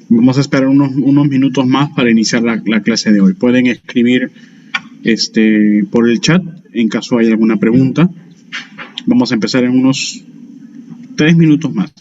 Vamos a esperar unos minutos más para iniciar la clase de hoy. Pueden escribir por el chat en caso hay alguna pregunta. Vamos a empezar en unos 3 minutos más.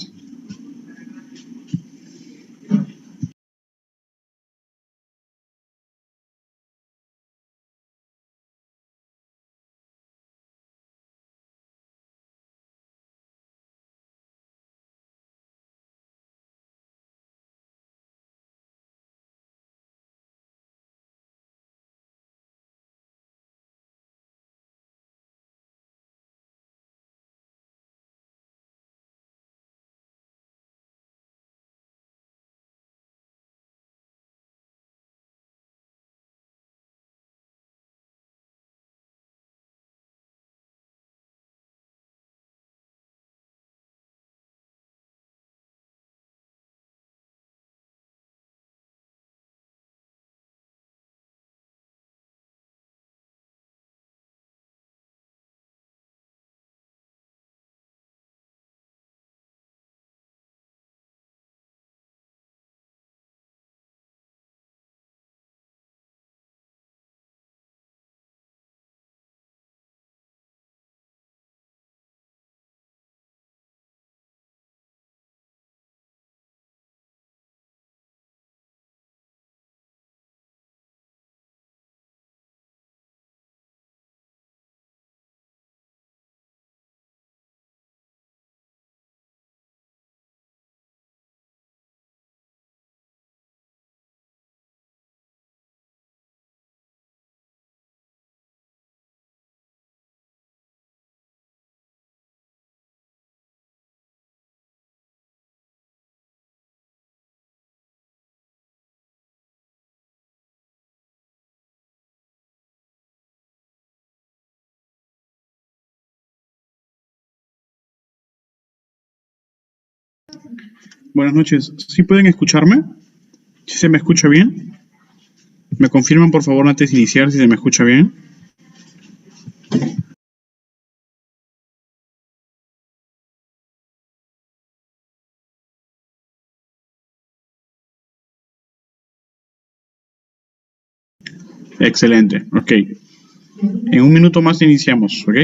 Buenas noches. ¿Sí pueden escucharme? ¿Sí se me escucha bien? ¿Me confirman por favor antes de iniciar si se me escucha bien? Excelente. Ok. En un minuto más iniciamos, ¿ok?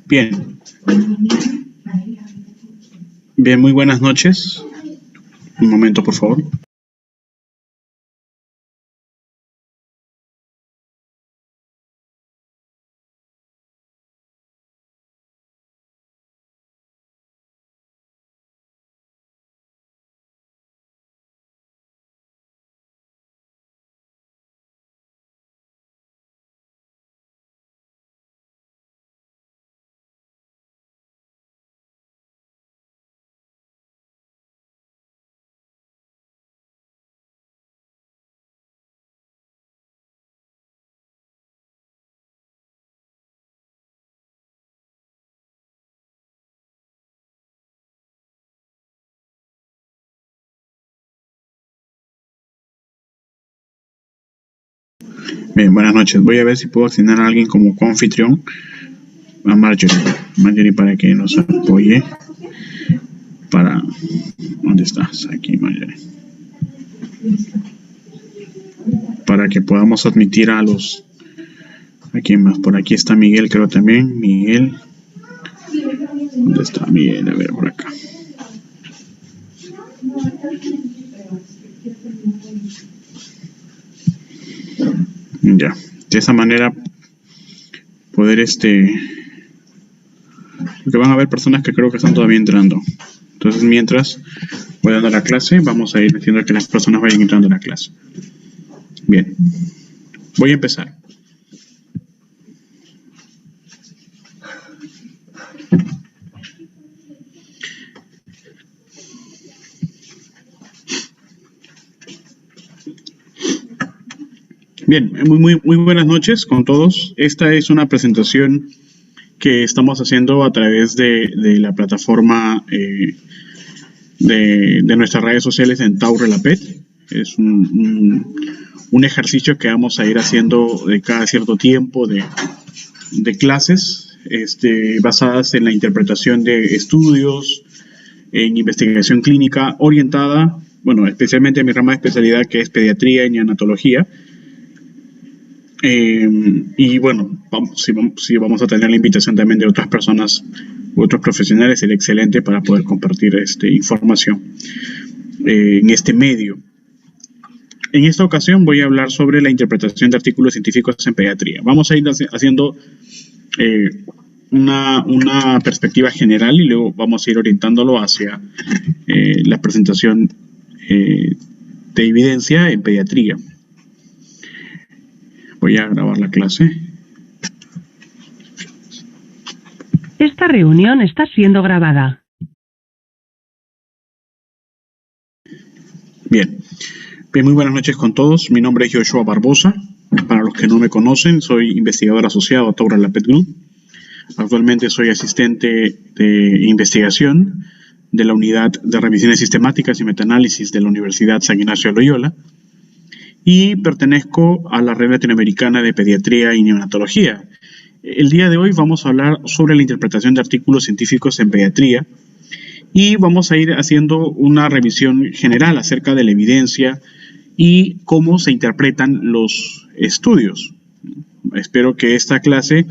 Bien. Bien, muy buenas noches. Un momento, por favor. Bien, buenas noches. Voy a ver si puedo asignar a alguien como coanfitrión a Marjorie. Marjorie, para que nos apoye. ¿Dónde estás? Aquí, Marjorie. Para que podamos admitir a los... ¿A quién más? Por aquí está Miguel, creo también. Miguel. ¿Dónde está Miguel? A ver, por acá. Ya. De esa manera poder porque van a haber personas que creo que están todavía entrando. Entonces, mientras voy dando la clase, vamos a ir haciendo que las personas vayan entrando a la clase. Bien. Voy a empezar. Bien, muy buenas noches con todos. Esta es una presentación que estamos haciendo a través de la plataforma de nuestras redes sociales en Taurelapet. Es un ejercicio que vamos a ir haciendo de cada cierto tiempo de clases basadas en la interpretación de estudios, en investigación clínica orientada, bueno, especialmente en mi rama de especialidad, que es pediatría y neonatología. Y bueno, vamos a tener la invitación también de otras personas, otros profesionales, sería excelente para poder compartir información en este medio. En esta ocasión voy a hablar sobre la interpretación de artículos científicos en pediatría. Vamos a ir haciendo una perspectiva general y luego vamos a ir orientándolo hacia la presentación de evidencia en pediatría. Voy a grabar la clase. Esta reunión está siendo grabada. Bien, muy buenas noches con todos. Mi nombre es Joshua Barbosa. Para los que no me conocen, soy investigador asociado a Taurelapet Group. Actualmente soy asistente de investigación de la Unidad de Revisiones Sistemáticas y Metaanálisis de la Universidad San Ignacio de Loyola. Y pertenezco a la Red Latinoamericana de Pediatría y Neonatología. El día de hoy vamos a hablar sobre la interpretación de artículos científicos en pediatría y vamos a ir haciendo una revisión general acerca de la evidencia y cómo se interpretan los estudios. Espero que esta clase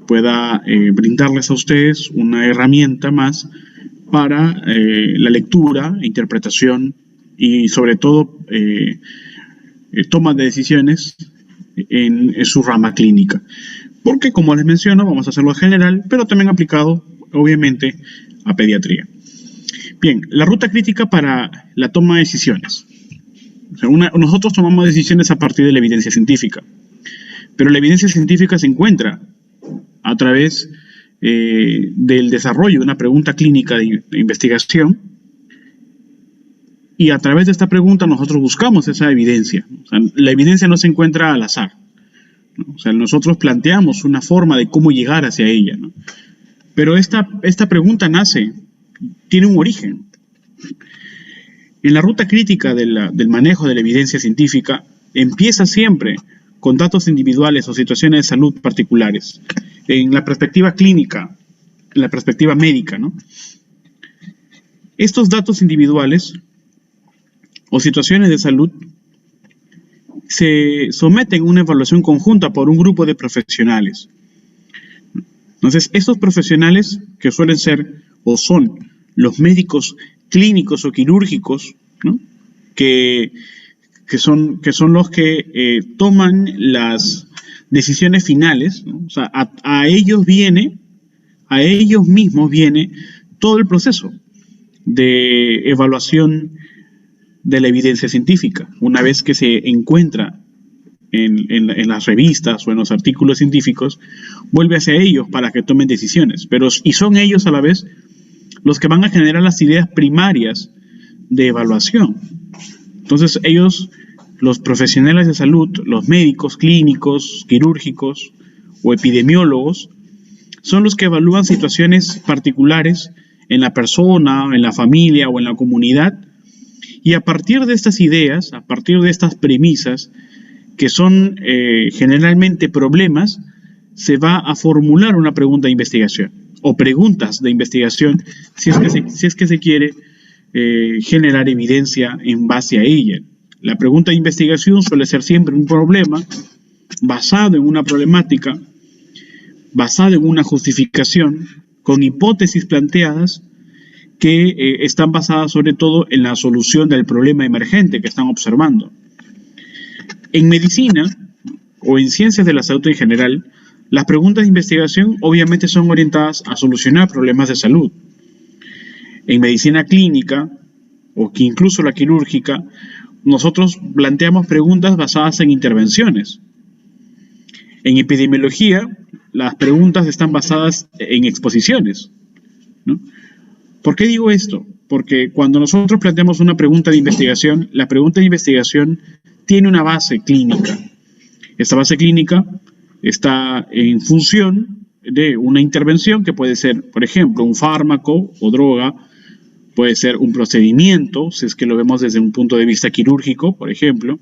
pueda brindarles a ustedes una herramienta más para la lectura, interpretación y sobre todo toma de decisiones en su rama clínica. Porque, como les menciono, vamos a hacerlo en general, pero también aplicado, obviamente, a pediatría. Bien, la ruta crítica para la toma de decisiones. O sea, nosotros tomamos decisiones a partir de la evidencia científica, pero la evidencia científica se encuentra a través del desarrollo de una pregunta clínica de investigación. Y a través de esta pregunta nosotros buscamos esa evidencia. O sea, la evidencia no se encuentra al azar, ¿no? O sea, nosotros planteamos una forma de cómo llegar hacia ella, ¿no? Pero esta pregunta tiene un origen. En la ruta crítica del manejo de la evidencia científica empieza siempre con datos individuales o situaciones de salud particulares. En la perspectiva clínica, en la perspectiva médica, ¿no? Estos datos individuales o situaciones de salud se someten a una evaluación conjunta por un grupo de profesionales. Entonces, estos profesionales, que suelen ser o son los médicos clínicos o quirúrgicos, ¿no? que son los que toman las decisiones finales, ¿no? O sea, a ellos mismos viene todo el proceso de evaluación de la evidencia científica. Una vez que se encuentra en las revistas o en los artículos científicos, vuelve hacia ellos para que tomen decisiones. Y son ellos a la vez los que van a generar las ideas primarias de evaluación. Entonces ellos, los profesionales de salud, los médicos clínicos, quirúrgicos o epidemiólogos, son los que evalúan situaciones particulares en la persona, en la familia o en la comunidad. Y a partir de estas ideas, a partir de estas premisas, que son generalmente problemas, se va a formular una pregunta de investigación o preguntas de investigación si es que se quiere generar evidencia en base a ella. La pregunta de investigación suele ser siempre un problema basado en una problemática, basado en una justificación, con hipótesis planteadas que están basadas sobre todo en la solución del problema emergente que están observando. En medicina o en ciencias de la salud en general, las preguntas de investigación obviamente son orientadas a solucionar problemas de salud. En medicina clínica o que incluso la quirúrgica, nosotros planteamos preguntas basadas en intervenciones. En epidemiología, las preguntas están basadas en exposiciones, ¿no? ¿Por qué digo esto? Porque cuando nosotros planteamos una pregunta de investigación, la pregunta de investigación tiene una base clínica. Esta base clínica está en función de una intervención que puede ser, por ejemplo, un fármaco o droga, puede ser un procedimiento, si es que lo vemos desde un punto de vista quirúrgico, por ejemplo,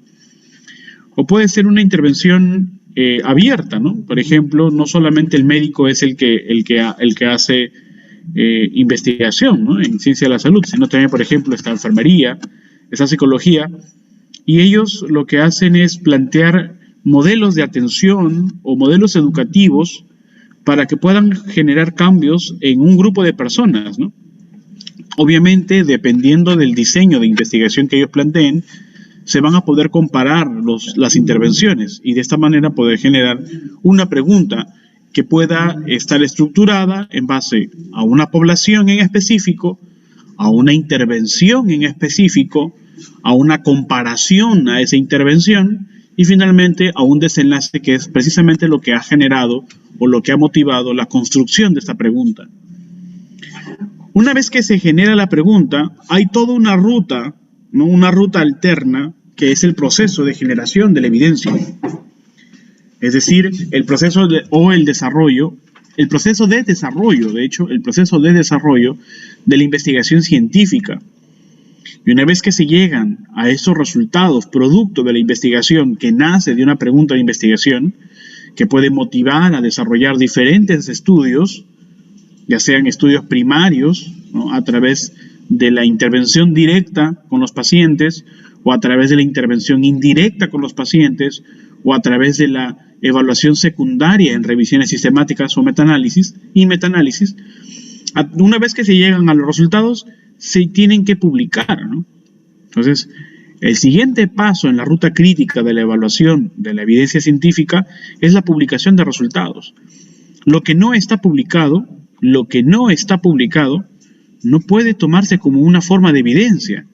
o puede ser una intervención abierta, ¿no? Por ejemplo, no solamente el médico es el que hace investigación, ¿no?, en ciencia de la salud, sino también, por ejemplo, está enfermería, está psicología, y ellos lo que hacen es plantear modelos de atención o modelos educativos para que puedan generar cambios en un grupo de personas, ¿no? Obviamente, dependiendo del diseño de investigación que ellos planteen, se van a poder comparar las intervenciones y de esta manera poder generar una pregunta que pueda estar estructurada en base a una población en específico, a una intervención en específico, a una comparación a esa intervención y finalmente a un desenlace que es precisamente lo que ha generado o lo que ha motivado la construcción de esta pregunta. Una vez que se genera la pregunta, hay toda una ruta, ¿no?, una ruta alterna que es el proceso de generación de la evidencia. Es decir, el proceso de desarrollo de la investigación científica. Y una vez que se llegan a esos resultados producto de la investigación que nace de una pregunta de investigación, que puede motivar a desarrollar diferentes estudios, ya sean estudios primarios, ¿no?, a través de la intervención directa con los pacientes, o a través de la intervención indirecta con los pacientes, o a través de la evaluación secundaria en revisiones sistemáticas o metaanálisis. Una vez que se llegan a los resultados, se tienen que publicar, ¿no? Entonces, el siguiente paso en la ruta crítica de la evaluación de la evidencia científica es la publicación de resultados. Lo que no está publicado no puede tomarse como una forma de evidencia.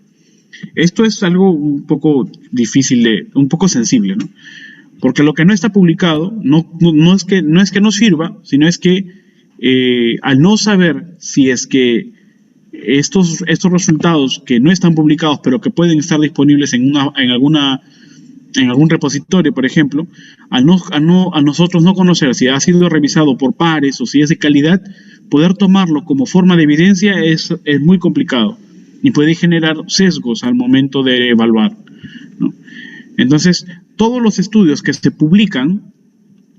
Esto es algo un poco difícil, un poco sensible, ¿no? Porque lo que no está publicado no es que no sirva, sino es que al no saber si es que estos resultados que no están publicados, pero que pueden estar disponibles en algún repositorio, por ejemplo, a nosotros no conocer si ha sido revisado por pares o si es de calidad, poder tomarlo como forma de evidencia es muy complicado y puede generar sesgos al momento de evaluar, ¿no? Entonces, todos los estudios que se publican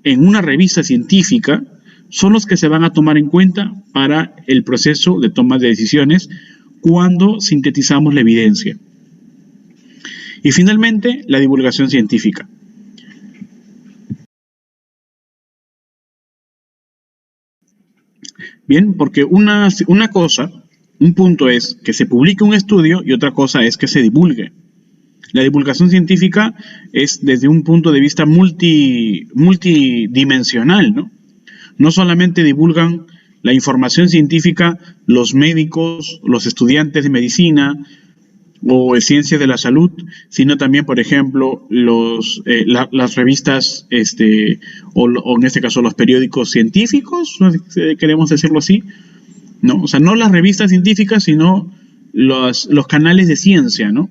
en una revista científica son los que se van a tomar en cuenta para el proceso de toma de decisiones cuando sintetizamos la evidencia. Y finalmente, la divulgación científica. Bien, porque un punto es que se publique un estudio y otra cosa es que se divulgue. La divulgación científica es desde un punto de vista multidimensional, ¿no? No solamente divulgan la información científica los médicos, los estudiantes de medicina o de ciencias de la salud, sino también, por ejemplo, las revistas, o en este caso los periódicos científicos, queremos decirlo así, ¿no? O sea, no las revistas científicas, sino los canales de ciencia, ¿no?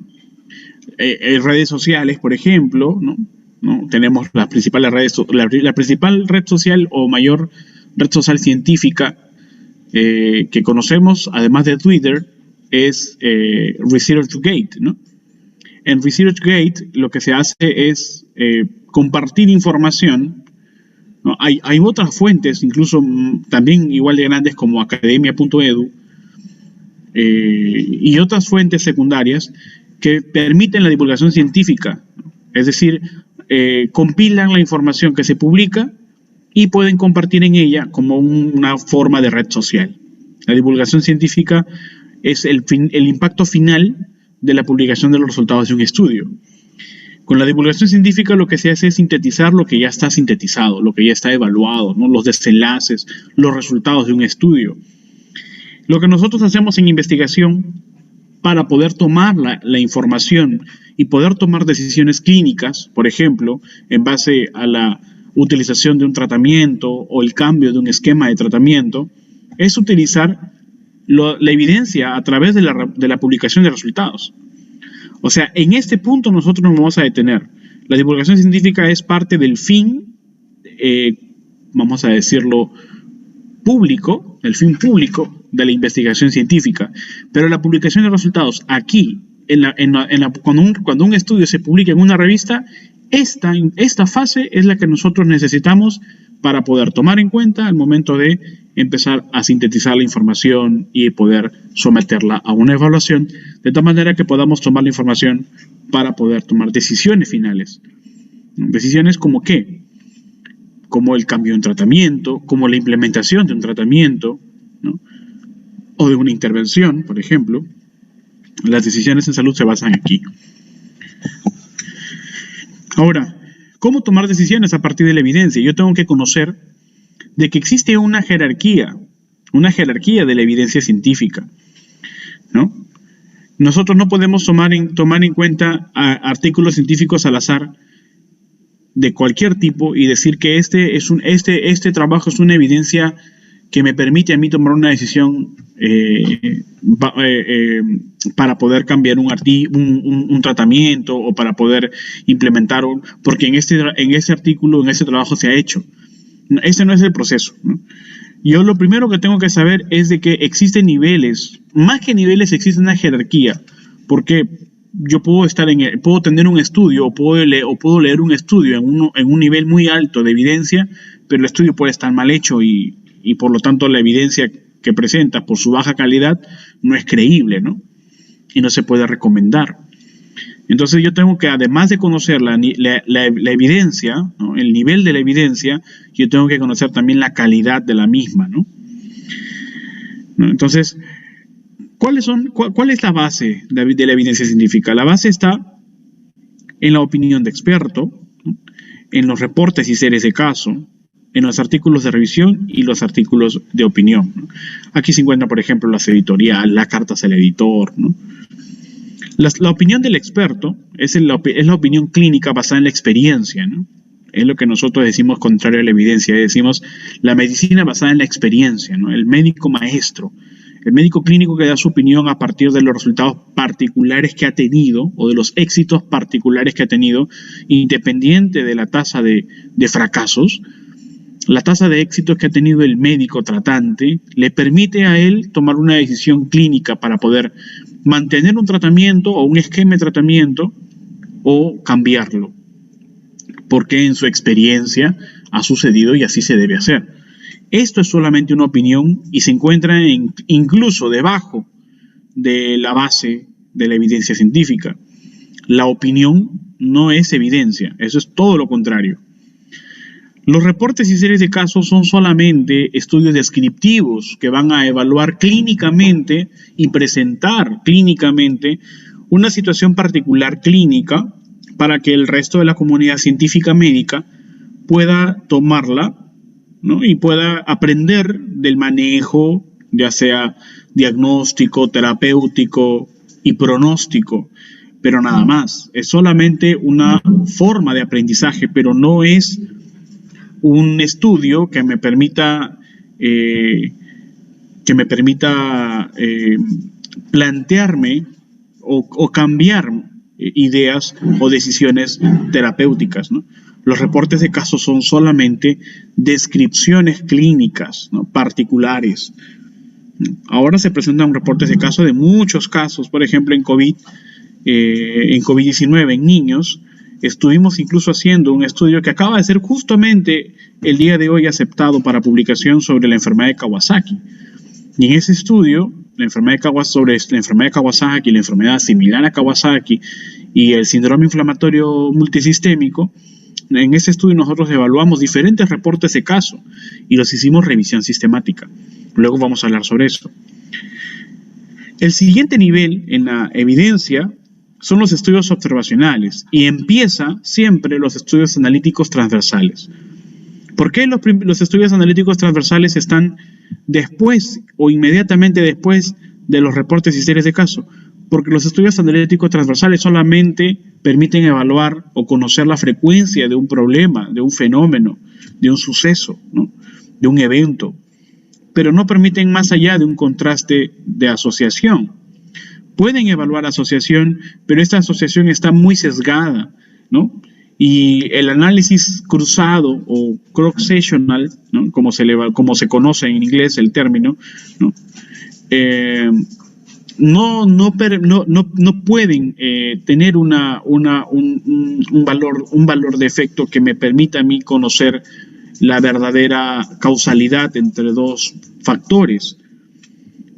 Redes sociales, por ejemplo, ¿no? Tenemos las principales redes, la principal red social o mayor red social científica que conocemos, además de Twitter, es ResearchGate, ¿no? en ResearchGate lo que se hace es compartir información, ¿no? Hay otras fuentes, incluso también igual de grandes como academia.edu y otras fuentes secundarias que permiten la divulgación científica, ¿no? Es decir, compilan la información que se publica y pueden compartir en ella como una forma de red social. La divulgación científica es el impacto final de la publicación de los resultados de un estudio. Con la divulgación científica lo que se hace es sintetizar lo que ya está sintetizado, lo que ya está evaluado, ¿no? Los desenlaces, los resultados de un estudio. Lo que nosotros hacemos en investigación para poder tomar la información y poder tomar decisiones clínicas, por ejemplo, en base a la utilización de un tratamiento o el cambio de un esquema de tratamiento, es utilizar la evidencia a través de la publicación de resultados. O sea, en este punto nosotros nos vamos a detener. La divulgación científica es parte del fin, vamos a decirlo, público, el fin público de la investigación científica. Pero la publicación de resultados aquí, cuando un estudio se publica en una revista, esta fase es la que nosotros necesitamos para poder tomar en cuenta al momento de empezar a sintetizar la información y poder someterla a una evaluación, de tal manera que podamos tomar la información para poder tomar decisiones finales. Decisiones como qué, como el cambio de un tratamiento, como la implementación de un tratamiento, ¿no? O de una intervención, por ejemplo. Las decisiones en salud se basan aquí. Ahora, ¿cómo tomar decisiones a partir de la evidencia? Yo tengo que conocer de que existe una jerarquía de la evidencia científica, ¿no? Nosotros no podemos tomar en cuenta artículos científicos al azar de cualquier tipo y decir que este trabajo es una evidencia que me permite a mí tomar una decisión para poder cambiar un tratamiento o para poder implementar porque en este artículo, en este trabajo se ha hecho. Ese no es el proceso, ¿no? Yo lo primero que tengo que saber es de que existen niveles, más que niveles existe una jerarquía, porque yo puedo tener un estudio o puedo leer un estudio en un nivel muy alto de evidencia, pero el estudio puede estar mal hecho y por lo tanto la evidencia que presenta por su baja calidad no es creíble, ¿no? Y no se puede recomendar. Entonces yo tengo que, además de conocer la evidencia, ¿no? El nivel de la evidencia, yo tengo que conocer también la calidad de la misma, ¿no? Entonces, ¿cuál es la base de la evidencia científica? La base está en la opinión de experto, ¿no? En los reportes y series de caso, en los artículos de revisión y los artículos de opinión, ¿no? Aquí se encuentra, por ejemplo, las editoriales, las cartas al editor, ¿no? La opinión del experto es la opinión clínica basada en la experiencia, ¿no? Es lo que nosotros decimos contrario a la evidencia, decimos la medicina basada en la experiencia, ¿no? El médico maestro, el médico clínico que da su opinión a partir de los resultados particulares que ha tenido o de los éxitos particulares que ha tenido, independiente de la tasa de fracasos. La tasa de éxitos que ha tenido el médico tratante le permite a él tomar una decisión clínica para poder mantener un tratamiento o un esquema de tratamiento o cambiarlo, porque en su experiencia ha sucedido y así se debe hacer. Esto es solamente una opinión y se encuentra incluso debajo de la base de la evidencia científica. La opinión no es evidencia, eso es todo lo contrario. Los reportes y series de casos son solamente estudios descriptivos que van a evaluar clínicamente y presentar clínicamente una situación particular clínica para que el resto de la comunidad científica médica pueda tomarla, ¿no? Y pueda aprender del manejo, ya sea diagnóstico, terapéutico y pronóstico, pero nada más. Es solamente una forma de aprendizaje, pero no es un estudio que me permita plantearme o cambiar ideas o decisiones terapéuticas, ¿no? Los reportes de casos son solamente descripciones clínicas, ¿no? Particulares. Ahora se presentan reportes de casos de muchos casos, por ejemplo en COVID, en COVID-19 en niños. Estuvimos incluso haciendo un estudio que acaba de ser justamente el día de hoy aceptado para publicación sobre la enfermedad de Kawasaki. Y en ese estudio, sobre la enfermedad de Kawasaki, la enfermedad similar a Kawasaki y el síndrome inflamatorio multisistémico, en ese estudio nosotros evaluamos diferentes reportes de caso y los hicimos revisión sistemática. Luego vamos a hablar sobre eso. El siguiente nivel en la evidencia son los estudios observacionales y empieza siempre los estudios analíticos transversales. ¿Por qué los estudios analíticos transversales están después o inmediatamente después de los reportes y series de caso? Porque los estudios analíticos transversales solamente permiten evaluar o conocer la frecuencia de un problema, de un fenómeno, de un suceso, ¿no? De un evento, pero no permiten más allá de un contraste de asociación. Pueden evaluar asociación, pero esta asociación está muy sesgada, ¿no? Y el análisis cruzado o cross-sectional, ¿no? como se conoce en inglés el término, ¿no? No pueden tener un valor de efecto que me permita a mí conocer la verdadera causalidad entre dos factores,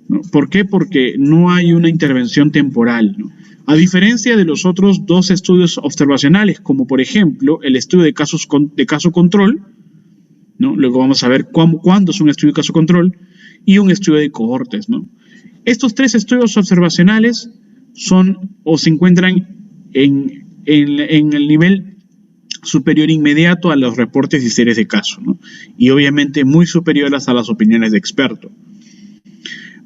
¿no? ¿Por qué? Porque no hay una intervención temporal, ¿no? A diferencia de los otros dos estudios observacionales, como por ejemplo el estudio de caso control, ¿no? Luego vamos a ver cuándo es un estudio de caso control, y un estudio de cohortes, ¿no? Estos tres estudios observacionales se encuentran en el nivel superior inmediato a los reportes y series de caso, ¿no? Y obviamente muy superiores a las opiniones de experto.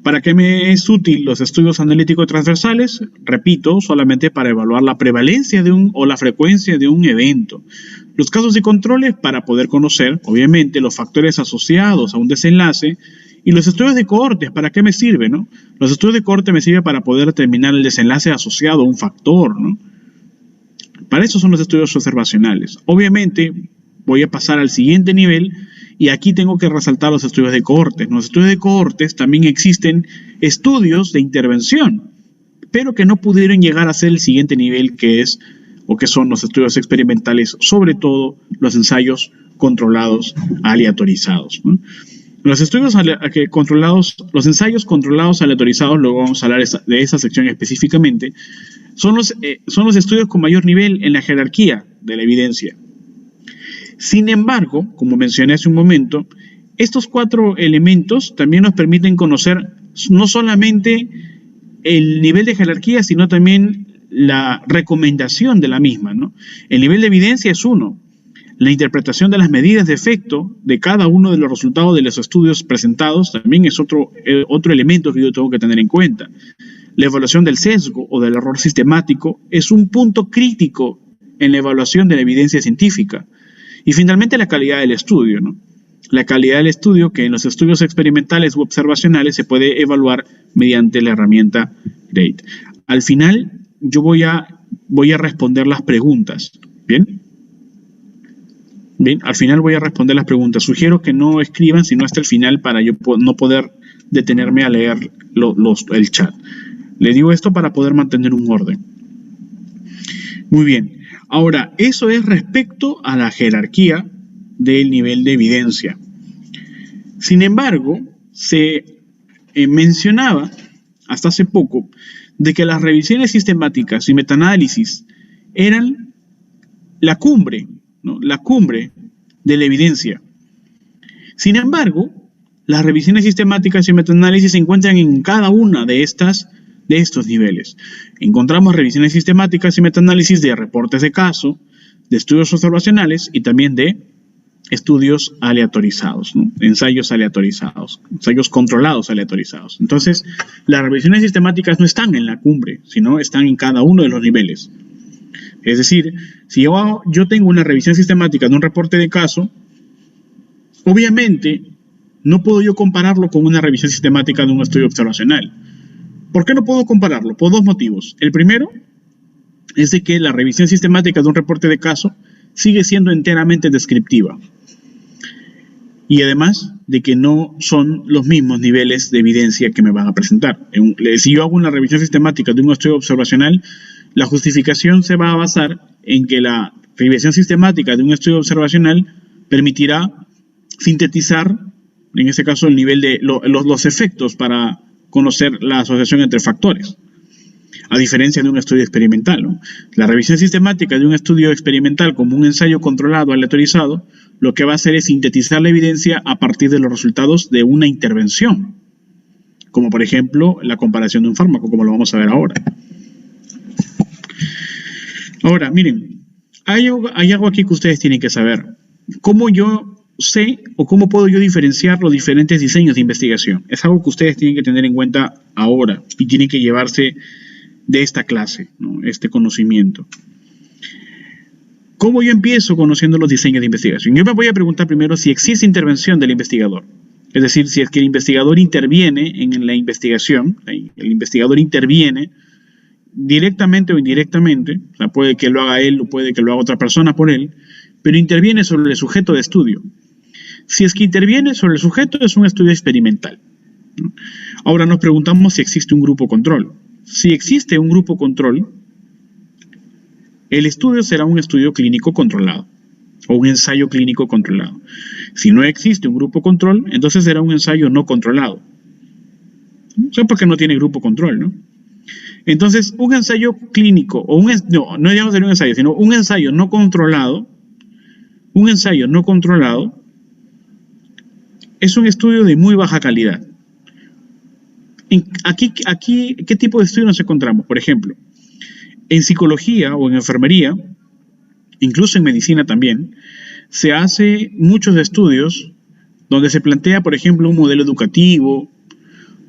¿Para qué me es útil los estudios analíticos transversales? Repito, solamente para evaluar la prevalencia o la frecuencia de un evento. Los casos y controles para poder conocer, obviamente, los factores asociados a un desenlace. Y los estudios de cohortes, ¿para qué me sirven, no? Los estudios de cohorte me sirven para poder determinar el desenlace asociado a un factor, ¿no? Para eso son los estudios observacionales. Obviamente, voy a pasar al siguiente nivel y aquí tengo que resaltar los estudios de cohortes. En los estudios de cohortes también existen estudios de intervención, pero que no pudieron llegar a ser el siguiente nivel que son los estudios experimentales, sobre todo los ensayos controlados aleatorizados, ¿no? Los ensayos controlados aleatorizados, luego vamos a hablar de esa sección específicamente, son los estudios con mayor nivel en la jerarquía de la evidencia. Sin embargo, como mencioné hace un momento, estos cuatro elementos también nos permiten conocer no solamente el nivel de jerarquía, sino también la recomendación de la misma, ¿no? El nivel de evidencia es uno. La interpretación de las medidas de efecto de cada uno de los resultados de los estudios presentados también es otro elemento que yo tengo que tener en cuenta. La evaluación del sesgo o del error sistemático es un punto crítico en la evaluación de la evidencia científica. Y finalmente la calidad del estudio, ¿no? La calidad del estudio que en los estudios experimentales u observacionales se puede evaluar mediante la herramienta GRADE. Al final yo voy a responder las preguntas, ¿bien? Bien, al final voy a responder las preguntas. Sugiero que no escriban sino hasta el final para yo no poder detenerme a leer el chat. Le digo esto para poder mantener un orden. Muy bien. Ahora, eso es respecto a la jerarquía del nivel de evidencia. Sin embargo, se mencionaba hasta hace poco de que las revisiones sistemáticas y metaanálisis eran la cumbre, ¿no? La cumbre de la evidencia. Sin embargo, las revisiones sistemáticas y metaanálisis se encuentran en cada una de estos niveles. Encontramos revisiones sistemáticas y metaanálisis de reportes de caso, de estudios observacionales y también de estudios aleatorizados, ¿no? Ensayos aleatorizados, ensayos controlados aleatorizados. Entonces, las revisiones sistemáticas no están en la cumbre, sino están en cada uno de los niveles. Es decir, si yo tengo una revisión sistemática de un reporte de caso, obviamente no puedo yo compararlo con una revisión sistemática de un estudio observacional. ¿Por qué no puedo compararlo? Por dos motivos. El primero es de que la revisión sistemática de un reporte de caso sigue siendo enteramente descriptiva. Y además de que no son los mismos niveles de evidencia que me van a presentar. Si yo hago una revisión sistemática de un estudio observacional, La justificación se va a basar en que la regresión sistemática de un estudio observacional permitirá sintetizar, en este caso, el nivel de los efectos para conocer la asociación entre factores, a diferencia de un estudio experimental, ¿no? La revisión sistemática de un estudio experimental como un ensayo controlado, aleatorizado, lo que va a hacer es sintetizar la evidencia a partir de los resultados de una intervención, como por ejemplo la comparación de un fármaco, como lo vamos a ver ahora. Ahora, miren, hay algo aquí que ustedes tienen que saber. ¿Cómo yo sé o cómo puedo yo diferenciar los diferentes diseños de investigación? Es algo que ustedes tienen que tener en cuenta ahora y tienen que llevarse de esta clase, ¿no? Este conocimiento. ¿Cómo yo empiezo conociendo los diseños de investigación? Yo me voy a preguntar primero si existe intervención del investigador. Es decir, si es que el investigador interviene en la investigación, el investigador interviene directamente o indirectamente, o sea, puede que lo haga él o puede que lo haga otra persona por él, pero interviene sobre el sujeto de estudio. Si es que interviene sobre el sujeto, es un estudio experimental, ¿no? Ahora nos preguntamos si existe un grupo control. Si existe un grupo control, el estudio será un estudio clínico controlado o un ensayo clínico controlado. Si no existe un grupo control, entonces será un ensayo no controlado. O sea, porque no tiene grupo control, ¿no? Entonces, un ensayo clínico, o no digamos ser un ensayo, sino un ensayo no controlado, es un estudio de muy baja calidad. Aquí, ¿qué tipo de estudio nos encontramos? Por ejemplo, en psicología o en enfermería, incluso en medicina también, se hace muchos estudios donde se plantea, por ejemplo, un modelo educativo,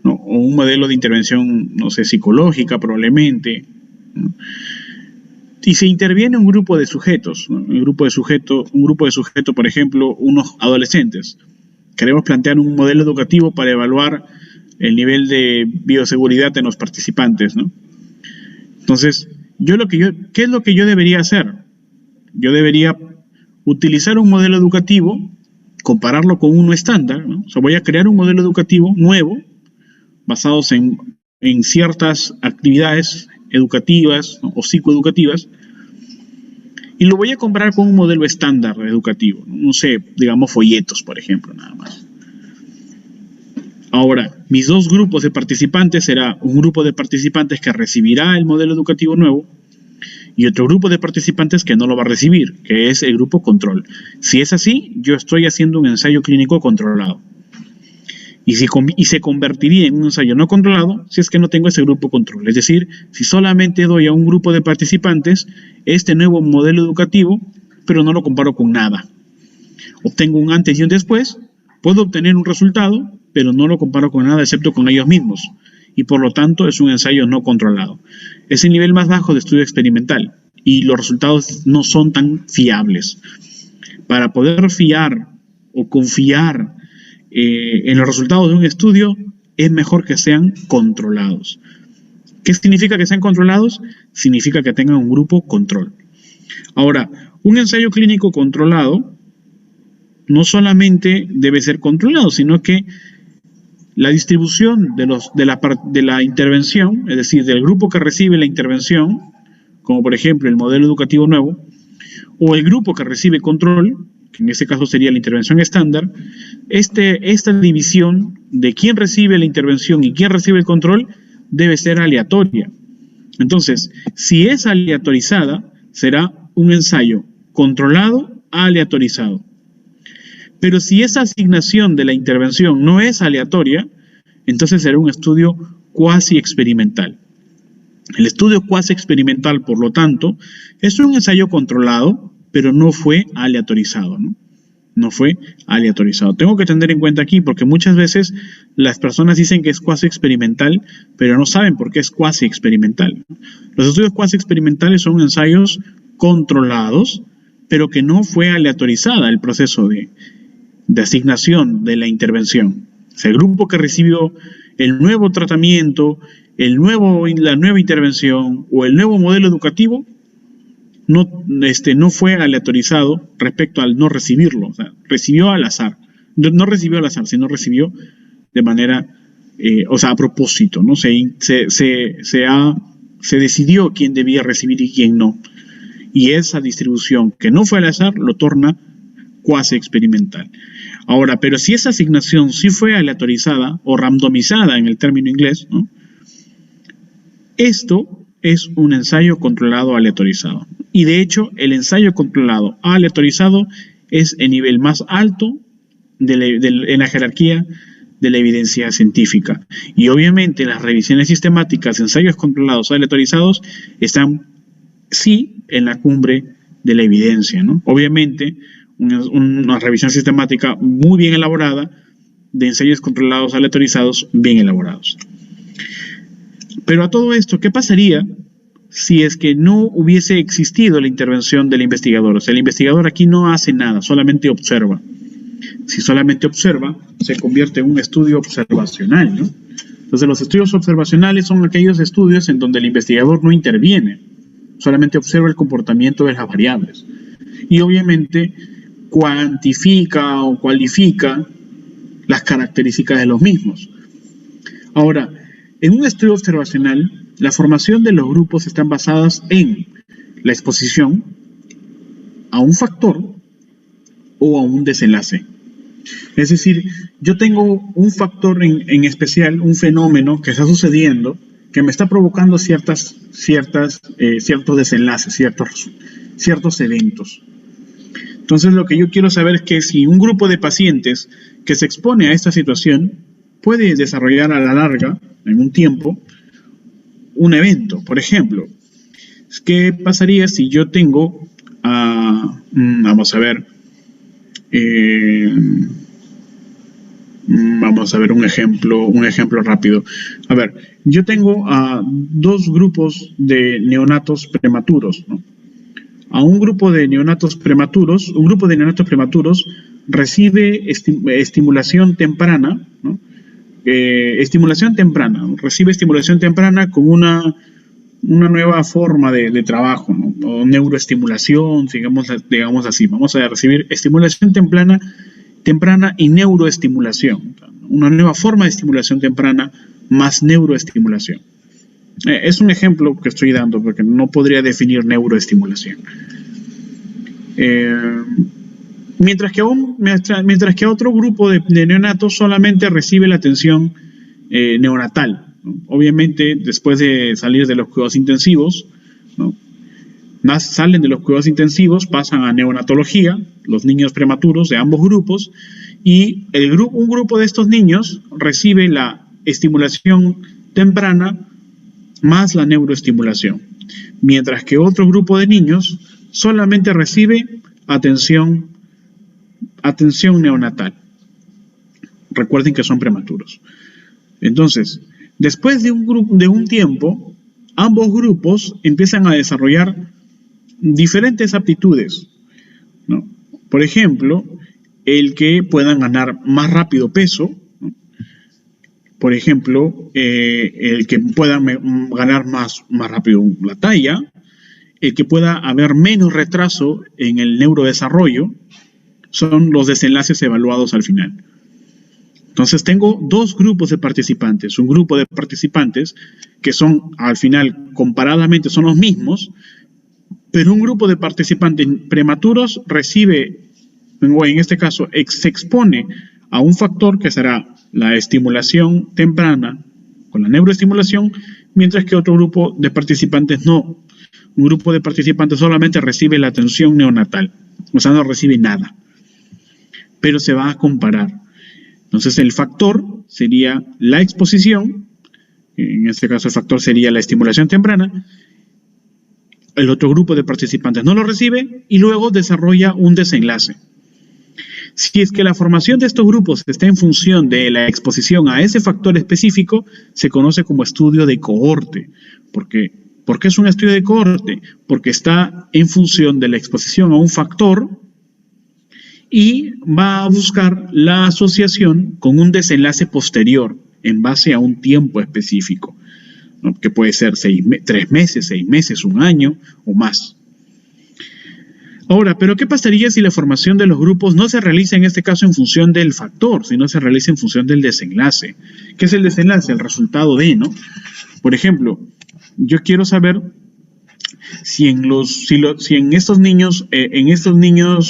¿no? O un modelo de intervención, no sé, psicológica probablemente, ¿no? Y se interviene un grupo de sujetos, ¿no? Un grupo de sujetos, por ejemplo, unos adolescentes. Queremos plantear un modelo educativo para evaluar el nivel de bioseguridad en los participantes, ¿no? Entonces, ¿qué es lo que yo debería hacer? Yo debería utilizar un modelo educativo, compararlo con uno estándar, ¿no? O sea, voy a crear un modelo educativo nuevo, basados en ciertas actividades educativas, ¿no? O psicoeducativas, y lo voy a comparar con un modelo estándar educativo, no sé, digamos folletos, por ejemplo, nada más. Ahora, mis dos grupos de participantes será un grupo de participantes que recibirá el modelo educativo nuevo y otro grupo de participantes que no lo va a recibir, que es el grupo control. Si es así, yo estoy haciendo un ensayo clínico controlado. Y se convertiría en un ensayo no controlado si es que no tengo ese grupo control. Es decir, si solamente doy a un grupo de participantes este nuevo modelo educativo, pero no lo comparo con nada. Obtengo un antes y un después, puedo obtener un resultado, pero no lo comparo con nada excepto con ellos mismos. Y por lo tanto es un ensayo no controlado. Es el nivel más bajo de estudio experimental y los resultados no son tan fiables. Para poder fiar o confiar en los resultados de un estudio, es mejor que sean controlados. ¿Qué significa que sean controlados? Significa que tengan un grupo control. Ahora, un ensayo clínico controlado no solamente debe ser controlado, sino que la distribución de la intervención, es decir, del grupo que recibe la intervención, como por ejemplo el modelo educativo nuevo, o el grupo que recibe control, que en este caso sería la intervención estándar, esta división de quién recibe la intervención y quién recibe el control debe ser aleatoria. Entonces, si es aleatorizada, será un ensayo controlado aleatorizado. Pero si esa asignación de la intervención no es aleatoria, entonces será un estudio cuasi experimental. El estudio cuasi experimental, por lo tanto, es un ensayo controlado, pero no fue aleatorizado, ¿no? No fue aleatorizado. Tengo que tener en cuenta aquí porque muchas veces las personas dicen que es cuasi experimental, pero no saben por qué es cuasi experimental. Los estudios cuasi experimentales son ensayos controlados, pero que no fue aleatorizada el proceso de asignación de la intervención. O sea, el grupo que recibió el nuevo tratamiento, la nueva intervención o el nuevo modelo educativo no fue aleatorizado respecto al no recibirlo. O sea, recibió al azar. No recibió al azar, sino recibió de manera, a propósito, ¿no? Se Se decidió quién debía recibir y quién no. Y esa distribución, que no fue al azar, lo torna cuasi experimental. Ahora, pero si esa asignación sí fue aleatorizada o randomizada en el término inglés, ¿no? Esto es un ensayo controlado aleatorizado. Y de hecho, el ensayo controlado aleatorizado es el nivel más alto en la jerarquía de la evidencia científica. Y obviamente las revisiones sistemáticas, ensayos controlados aleatorizados, están sí en la cumbre de la evidencia, ¿no? Obviamente, una revisión sistemática muy bien elaborada de ensayos controlados aleatorizados bien elaborados. Pero a todo esto, ¿qué pasaría si es que no hubiese existido la intervención del investigador? O sea, el investigador aquí no hace nada, solamente observa. Si solamente observa, se convierte en un estudio observacional, ¿no? Entonces, los estudios observacionales son aquellos estudios en donde el investigador no interviene, solamente observa el comportamiento de las variables. Y obviamente cuantifica o cualifica las características de los mismos. Ahora, en un estudio observacional, la formación de los grupos están basadas en la exposición a un factor o a un desenlace. Es decir, yo tengo un factor en especial, un fenómeno que está sucediendo, que me está provocando ciertos desenlaces, ciertos eventos. Entonces, lo que yo quiero saber es que si un grupo de pacientes que se expone a esta situación puede desarrollar a la larga, en un tiempo, un evento. Por ejemplo, ¿qué pasaría si yo tengo, vamos a ver un ejemplo rápido. A ver, yo tengo dos grupos de neonatos prematuros, ¿no? A un grupo de neonatos prematuros recibe estimulación temprana, ¿no? Recibe estimulación temprana con una nueva forma de trabajo, ¿no? O neuroestimulación, digamos así. Vamos a recibir estimulación temprana y neuroestimulación. Una nueva forma de estimulación temprana más neuroestimulación. Es un ejemplo que estoy dando porque no podría definir neuroestimulación. Mientras que otro grupo de neonatos solamente recibe la atención neonatal, ¿no? Obviamente, después de salir de los cuidados intensivos, ¿no? Salen de los cuidados intensivos, pasan a neonatología, los niños prematuros de ambos grupos, y un grupo de estos niños recibe la estimulación temprana más la neuroestimulación, mientras que otro grupo de niños solamente recibe atención neonatal. Recuerden que son prematuros. Entonces, después de un tiempo, ambos grupos empiezan a desarrollar diferentes aptitudes, ¿no? Por ejemplo, el que puedan ganar más rápido peso, ¿no? Por ejemplo, el que puedan ganar más rápido la talla, el que pueda haber menos retraso en el neurodesarrollo, son los desenlaces evaluados al final. Entonces tengo dos grupos de participantes. Un grupo de participantes que son, al final, comparadamente son los mismos, pero un grupo de participantes prematuros recibe, o en este caso, se expone a un factor que será la estimulación temprana con la neuroestimulación, mientras que otro grupo de participantes no. Un grupo de participantes solamente recibe la atención neonatal, o sea, no recibe nada, pero se va a comparar. Entonces, el factor sería la exposición, en este caso el factor sería la estimulación temprana. El otro grupo de participantes no lo recibe y luego desarrolla un desenlace. Si es que la formación de estos grupos está en función de la exposición a ese factor específico, se conoce como estudio de cohorte. ¿Por qué es un estudio de cohorte? Porque está en función de la exposición a un factor y va a buscar la asociación con un desenlace posterior en base a un tiempo específico, ¿no? Que puede ser 3 meses, 6 meses, 1 año o más. Ahora, ¿pero qué pasaría si la formación de los grupos no se realiza en este caso en función del factor, sino se realiza en función del desenlace? ¿Qué es el desenlace? El resultado de, ¿no? Por ejemplo, yo quiero saber si en estos niños,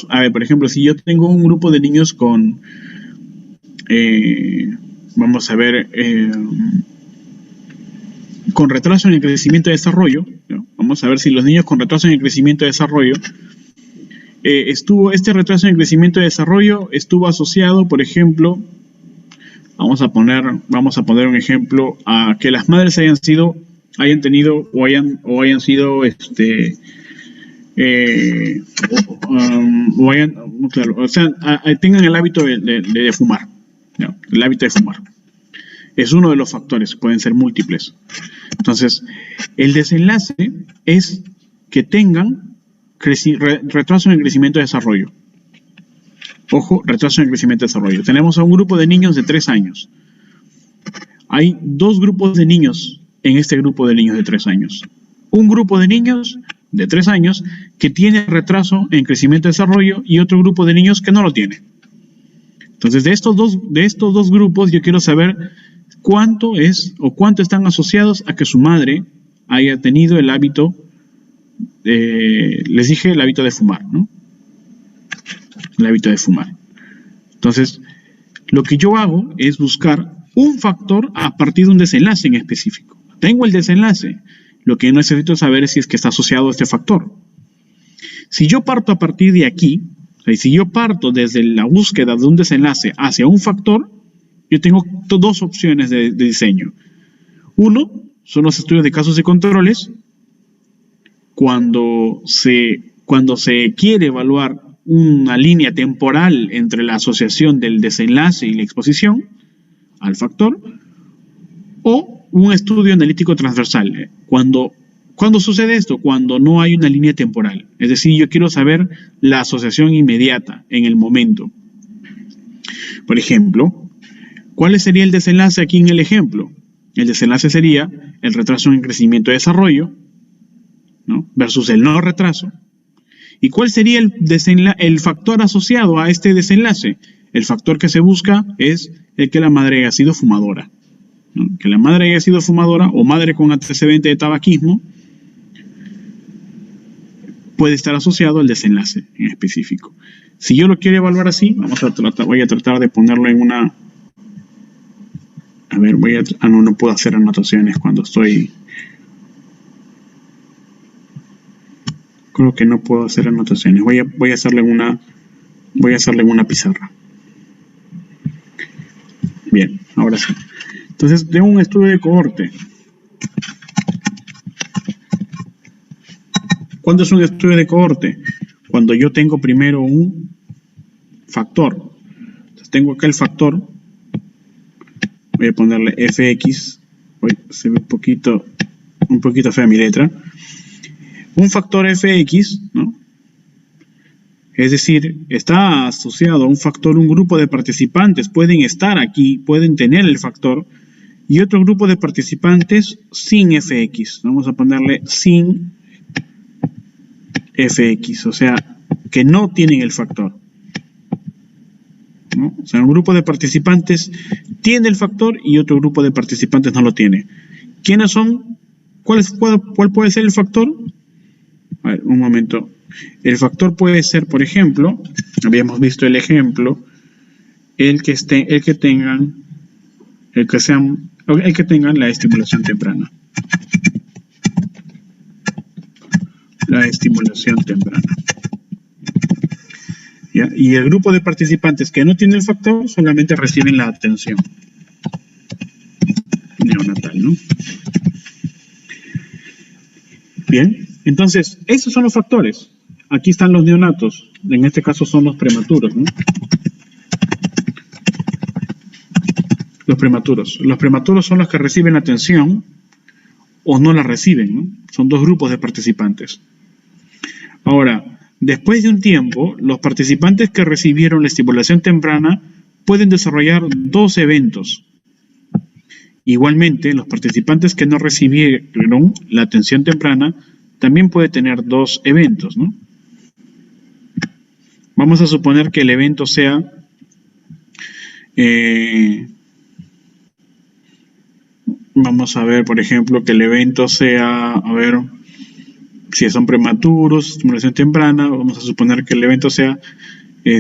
a ver, por ejemplo, si yo tengo un grupo de niños con, vamos a ver, con retraso en el crecimiento y desarrollo, ¿no? Vamos a ver si los niños con retraso en el crecimiento y desarrollo, este retraso en el crecimiento y desarrollo estuvo asociado, por ejemplo, vamos a poner un ejemplo, a que las madres hayan tenido o hayan sido tengan el hábito de fumar, ¿no? El hábito de fumar es uno de los factores, pueden ser múltiples. Entonces, el desenlace es que tengan retraso en el crecimiento y desarrollo. Ojo, retraso en el crecimiento y desarrollo. Tenemos a un grupo de niños de 3 años. Hay 2 grupos de niños en este grupo de niños de 3 años. Un grupo de niños de 3 años que tiene retraso en crecimiento y desarrollo y otro grupo de niños que no lo tiene. Entonces, de estos dos grupos yo quiero saber cuánto están asociados a que su madre haya tenido el hábito, les dije el hábito de fumar, ¿no? El hábito de fumar. Entonces, lo que yo hago es buscar un factor a partir de un desenlace en específico. Tengo el desenlace, lo que necesito saber es si es que está asociado a este factor. Si yo parto a partir de aquí, si yo parto desde la búsqueda de un desenlace hacia un factor, yo tengo 2 opciones de diseño. Uno, son los estudios de casos y controles. Cuando se quiere evaluar una línea temporal entre la asociación del desenlace y la exposición al factor, o un estudio analítico transversal. ¿Cuándo sucede esto? Cuando no hay una línea temporal. Es decir, yo quiero saber la asociación inmediata en el momento. Por ejemplo, ¿cuál sería el desenlace aquí en el ejemplo? El desenlace sería el retraso en crecimiento y desarrollo, ¿no? Versus el no retraso. ¿Y cuál sería el factor asociado a este desenlace? El factor que se busca es el que la madre haya sido fumadora, ¿no? Que la madre haya sido fumadora o madre con antecedente de tabaquismo puede estar asociado al desenlace en específico. Si yo lo quiero evaluar así, voy a tratar de ponerlo en una... A ver, no puedo hacer anotaciones cuando estoy... Creo que no puedo hacer anotaciones. Voy a hacerle en una pizarra. Bien, ahora sí. Entonces, tengo un estudio de cohorte. ¿Cuándo es un estudio de cohorte? Cuando yo tengo primero un factor. Entonces, tengo acá el factor. Voy a ponerle fx. Se ve un poquito fea mi letra. Un factor fx, ¿no? Es decir, está asociado a un factor, un grupo de participantes pueden estar aquí, pueden tener el factor, y otro grupo de participantes sin fx. Vamos a ponerle sin fx, o sea, que no tienen el factor, ¿no? O sea, un grupo de participantes tiene el factor y otro grupo de participantes no lo tiene. ¿Quiénes son? ¿Cuál puede ser el factor? A ver, un momento. El factor puede ser, por ejemplo, habíamos visto el ejemplo, el que tengan la estimulación temprana. La estimulación temprana. ¿Ya? Y el grupo de participantes que no tienen el factor solamente reciben la atención neonatal, ¿no? Bien, entonces, esos son los factores. Aquí están los neonatos, en este caso son los prematuros, ¿no? Los prematuros son los que reciben la atención o no la reciben, ¿no? Son 2 grupos de participantes. Ahora, después de un tiempo, los participantes que recibieron la estimulación temprana pueden desarrollar 2 eventos. Igualmente, los participantes que no recibieron la atención temprana también pueden tener 2 eventos, ¿no? Vamos a suponer que el evento sea Vamos a ver, por ejemplo, que el evento sea, a ver, si son prematuros, estimulación temprana, vamos a suponer que el evento sea, que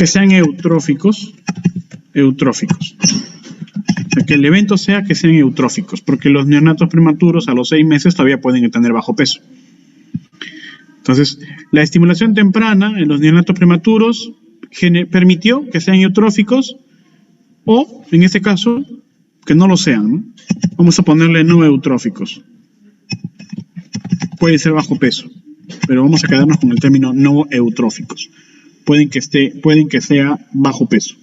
sean eutróficos. O sea, que el evento sea que sean eutróficos, porque los neonatos prematuros a los 6 meses todavía pueden tener bajo peso. Entonces, la estimulación temprana en los neonatos prematuros permitió que sean eutróficos o, en este caso, que no lo sean, ¿no? Vamos a ponerle no eutróficos. Puede ser bajo peso, pero vamos a quedarnos con el término no eutróficos. Pueden que sea bajo peso,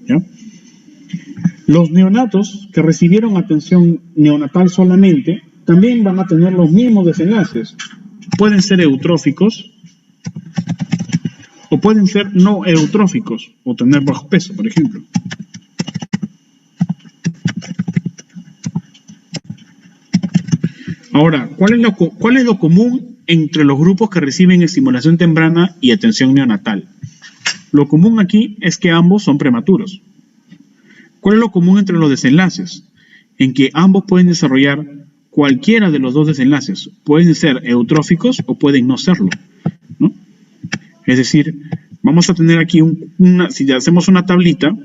¿ya? Los neonatos que recibieron atención neonatal solamente también van a tener los mismos desenlaces. Pueden ser eutróficos o pueden ser no eutróficos o tener bajo peso, por ejemplo. Ahora, ¿cuál es lo común entre los grupos que reciben estimulación temprana y atención neonatal? Lo común aquí es que ambos son prematuros. ¿Cuál es lo común entre los desenlaces? En que ambos pueden desarrollar cualquiera de los dos desenlaces. Pueden ser eutróficos o pueden no serlo, ¿no? Es decir, vamos a tener aquí si hacemos una tablita,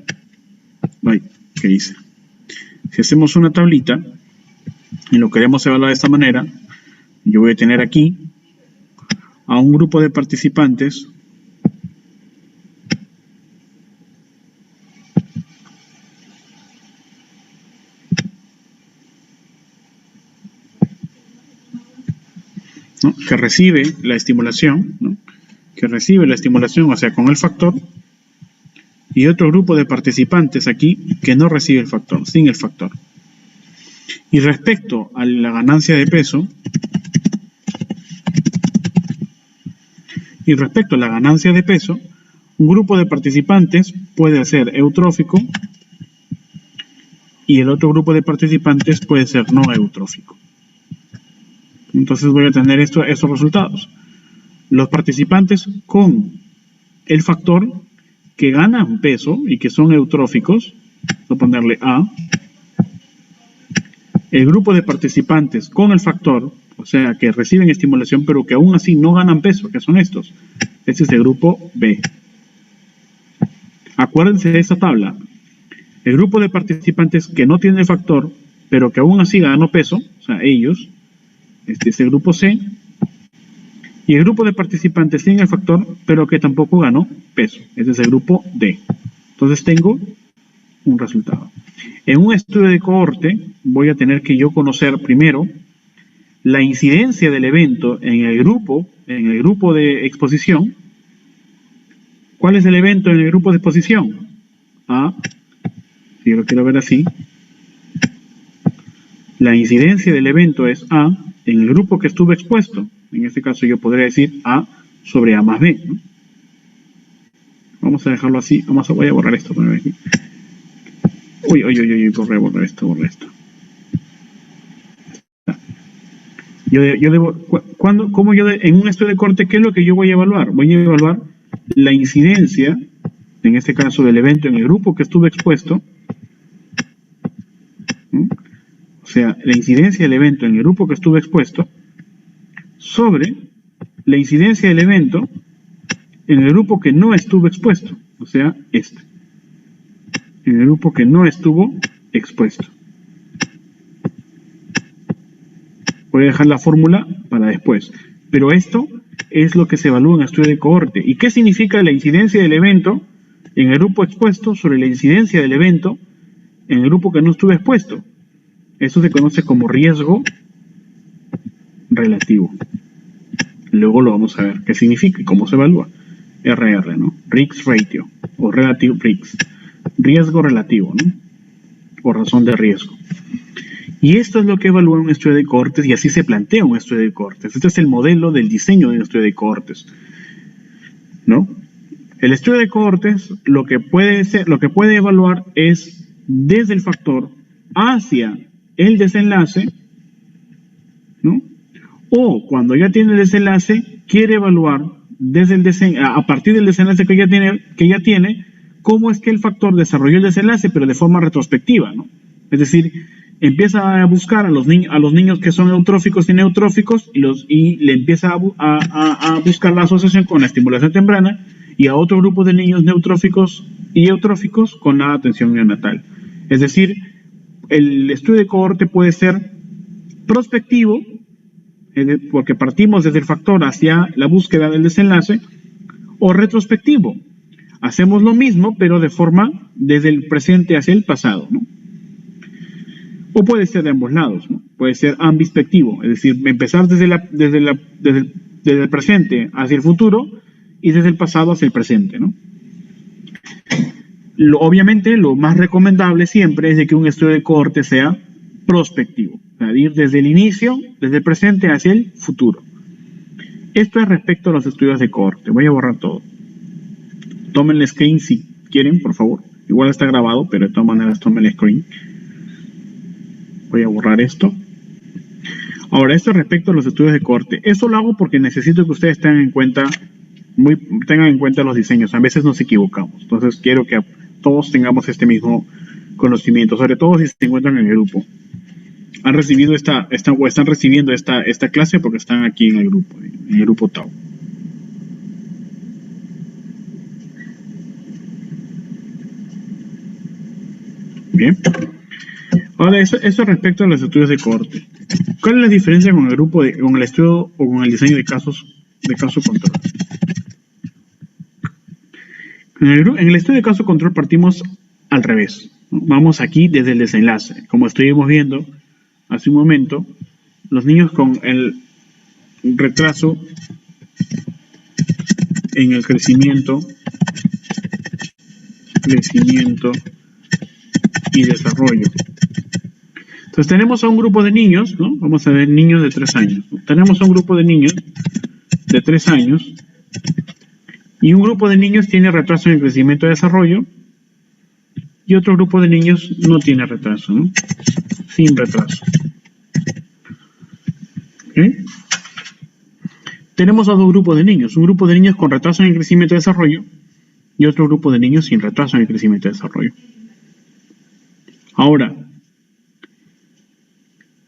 ¿qué hice? Si hacemos una tablita y lo queremos evaluar de esta manera, yo voy a tener aquí a un grupo de participantes ¿no? Que recibe la estimulación, ¿no? O sea, con el factor, y otro grupo de participantes aquí que no recibe el factor, sin el factor. Y respecto a la ganancia de peso, un grupo de participantes puede ser eutrófico y el otro grupo de participantes puede ser no eutrófico. Entonces voy a tener estos resultados. Los participantes con el factor que ganan peso y que son eutróficos, voy a ponerle A. El grupo de participantes con el factor, o sea, que reciben estimulación pero que aún así no ganan peso, que son estos. Este es el grupo B. Acuérdense de esta tabla. El grupo de participantes que no tienen el factor, pero que aún así ganó peso, o sea, ellos, este es el grupo C, y el grupo de participantes sin el factor, pero que tampoco ganó peso, este es el grupo D. Entonces tengo un resultado. En un estudio de cohorte voy a tener que yo conocer primero la incidencia del evento en el grupo de exposición. ¿Cuál es el evento en el grupo de exposición? A, si yo lo quiero ver así, la incidencia del evento es A en el grupo que estuvo expuesto. En este caso yo podría decir A sobre A más B, ¿no? Vamos a dejarlo así. Voy a borrar esto. Aquí. Borré esto. En un estudio de corte, ¿qué es lo que yo voy a evaluar? Voy a evaluar la incidencia, en este caso del evento en el grupo que estuvo expuesto, ¿no? O sea, la incidencia del evento en el grupo que estuvo expuesto sobre la incidencia del evento en el grupo que no estuvo expuesto, o sea, en el grupo que no estuvo expuesto. Voy a dejar la fórmula para después, pero esto es lo que se evalúa en el estudio de cohorte. ¿Y qué significa la incidencia del evento en el grupo expuesto sobre la incidencia del evento en el grupo que no estuvo expuesto? Eso se conoce como riesgo relativo. Luego lo vamos a ver qué significa y cómo se evalúa. RR, ¿no? Risk ratio o relative risk. Riesgo relativo, ¿no? O razón de riesgo. Y esto es lo que evalúa un estudio de cohortes y así se plantea un estudio de cohortes. Este es el modelo del diseño de un estudio de cohortes, ¿no? El estudio de cohortes lo que puede evaluar es desde el factor hacia el desenlace, ¿no? O cuando ya tiene el desenlace, quiere evaluar a partir del desenlace que ya tiene, cómo es que el factor desarrolló el desenlace, pero de forma retrospectiva, ¿no? Es decir, empieza a buscar a los niños que son eutróficos y neutróficos y le empieza a buscar la asociación con la estimulación temprana y a otro grupo de niños neutróficos y eutróficos con la atención neonatal. Es decir, el estudio de cohorte puede ser prospectivo, porque partimos desde el factor hacia la búsqueda del desenlace, o retrospectivo. Hacemos lo mismo, pero de forma desde el presente hacia el pasado, ¿no? O puede ser de ambos lados, ¿no? Puede ser ambispectivo, es decir, empezar desde el presente hacia el futuro y desde el pasado hacia el presente, ¿no? Obviamente, lo más recomendable siempre es de que un estudio de cohorte sea prospectivo, o sea, ir desde el inicio, desde el presente hacia el futuro. Esto es respecto a los estudios de cohorte. Voy a borrar todo. Tomen el screen si quieren, por favor. Igual está grabado, pero de todas maneras tomen el screen. Voy a borrar esto. Ahora, esto es respecto a los estudios de cohorte. Eso lo hago porque necesito que ustedes tengan en cuenta los diseños. A veces nos equivocamos. Entonces, quiero que todos tengamos este mismo conocimiento, sobre todo si se encuentran en el grupo. Han recibido están recibiendo esta clase porque están aquí en el grupo Tau. Bien. Ahora, eso respecto a los estudios de cohorte. ¿Cuál es la diferencia con el estudio o con el diseño de caso control? En el estudio de caso control partimos al revés, ¿no? Vamos aquí desde el desenlace. Como estuvimos viendo hace un momento, los niños con el retraso en el crecimiento y desarrollo. Entonces tenemos a un grupo de niños, ¿no? Vamos a ver niños de 3 años. Tenemos a un grupo de niños de 3 años y un grupo de niños tiene retraso en el crecimiento y desarrollo y otro grupo de niños no tiene retraso, ¿no? Sin retraso. ¿Okay? Tenemos a dos grupos de niños, un grupo de niños con retraso en el crecimiento y desarrollo y otro grupo de niños sin retraso en el crecimiento y desarrollo. Ahora,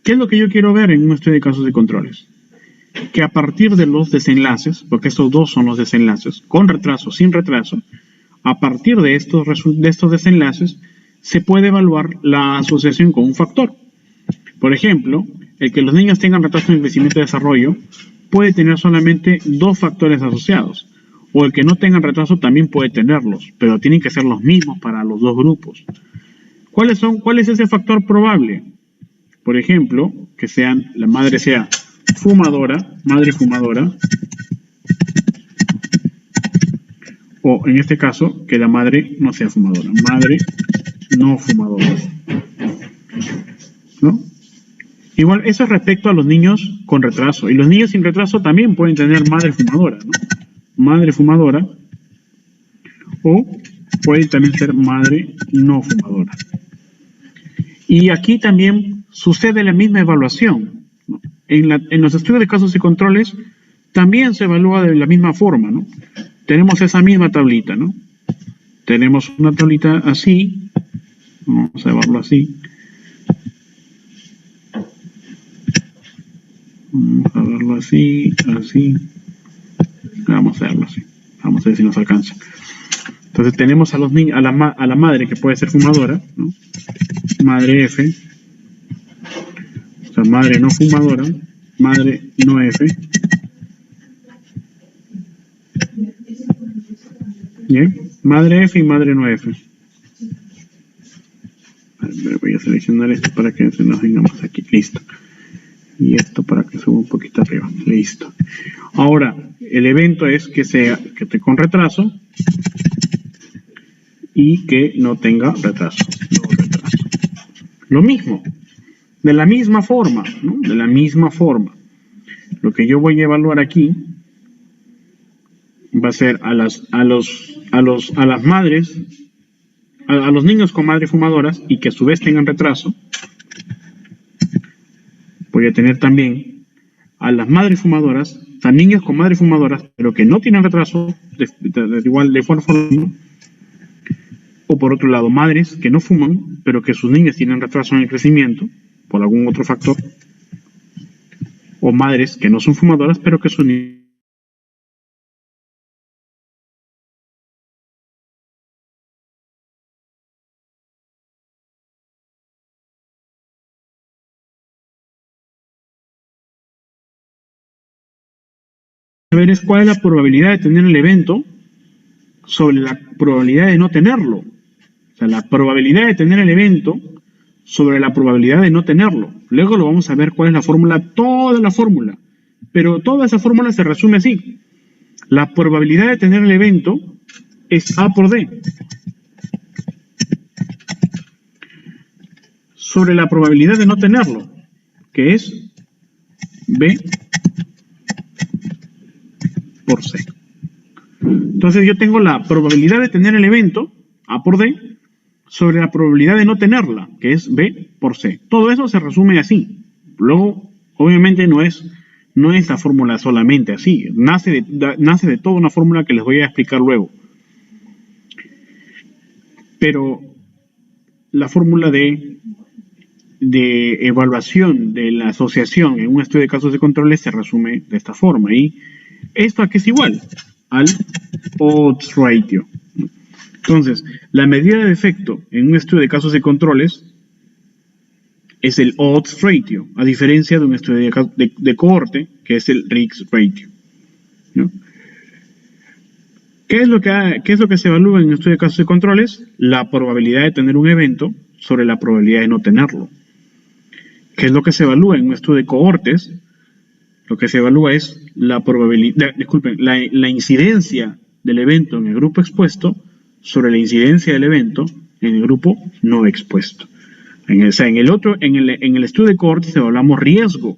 ¿qué es lo que yo quiero ver en un estudio de casos y controles? Que a partir de los desenlaces, porque estos dos son los desenlaces, con retraso, sin retraso, a partir de estos desenlaces se puede evaluar la asociación con un factor. Por ejemplo, el que los niños tengan retraso en el crecimiento y desarrollo puede tener solamente 2 factores asociados, o el que no tengan retraso también puede tenerlos, pero tienen que ser los mismos para los dos grupos. ¿Cuál es ese factor probable? Por ejemplo, que la madre sea madre fumadora, o en este caso, que la madre no sea fumadora, madre no fumadora, ¿no? Igual, eso es respecto a los niños con retraso, y los niños sin retraso también pueden tener madre fumadora, ¿no? Madre fumadora, o puede también ser madre no fumadora. Y aquí también sucede la misma evaluación, ¿no? En los estudios de casos y controles también se evalúa de la misma forma, ¿no? Tenemos esa misma tablita, ¿no? Tenemos una tablita así, vamos a llevarlo así. Vamos a verlo así, así. Vamos a verlo así. Vamos a ver si nos alcanza. Entonces tenemos a los niños, a la madre que puede ser fumadora, ¿no? Madre F, o sea, madre no fumadora, madre no F. Bien, madre F y madre no F. A ver, voy a seleccionar esto para que se nos venga más aquí, listo. Y esto para que suba un poquito arriba, listo. Ahora, el evento es que esté con retraso y que no tenga retraso. Lo mismo, de la misma forma, ¿no? De la misma forma. Lo que yo voy a evaluar aquí va a ser a las madres, a los niños con madres fumadoras y que a su vez tengan retraso. Voy a tener también a las madres fumadoras O sea, niños con madres fumadoras, pero que no tienen retraso, de igual forma, o por otro lado, madres que no fuman, pero que sus niños tienen retraso en el crecimiento, por algún otro factor, o madres que no son fumadoras, pero que sus niños... Ver es cuál es la probabilidad de tener el evento sobre la probabilidad de no tenerlo. O sea, la probabilidad de tener el evento sobre la probabilidad de no tenerlo. Luego lo vamos a ver cuál es la fórmula, toda la fórmula. Pero toda esa fórmula se resume así. La probabilidad de tener el evento es A por D. Sobre la probabilidad de no tenerlo, que es B por C. Entonces yo tengo la probabilidad de tener el evento, A por D, sobre la probabilidad de no tenerla, que es B por C. Todo eso se resume así. Luego, obviamente no es la fórmula solamente así. Nace de toda una fórmula que les voy a explicar luego. Pero la fórmula de evaluación de la asociación en un estudio de casos de controles se resume de esta forma. Y esto aquí es igual al odds ratio. Entonces, la medida de efecto en un estudio de casos de controles es el odds ratio, a diferencia de un estudio de cohorte, que es el risk ratio, ¿no? ¿Qué es lo que se evalúa en un estudio de casos de controles? La probabilidad de tener un evento sobre la probabilidad de no tenerlo. ¿Qué es lo que se evalúa en un estudio de cohortes? Lo que se evalúa es la probabilidad, la incidencia del evento en el grupo expuesto sobre la incidencia del evento en el grupo no expuesto. En el estudio de cohortes evaluamos riesgo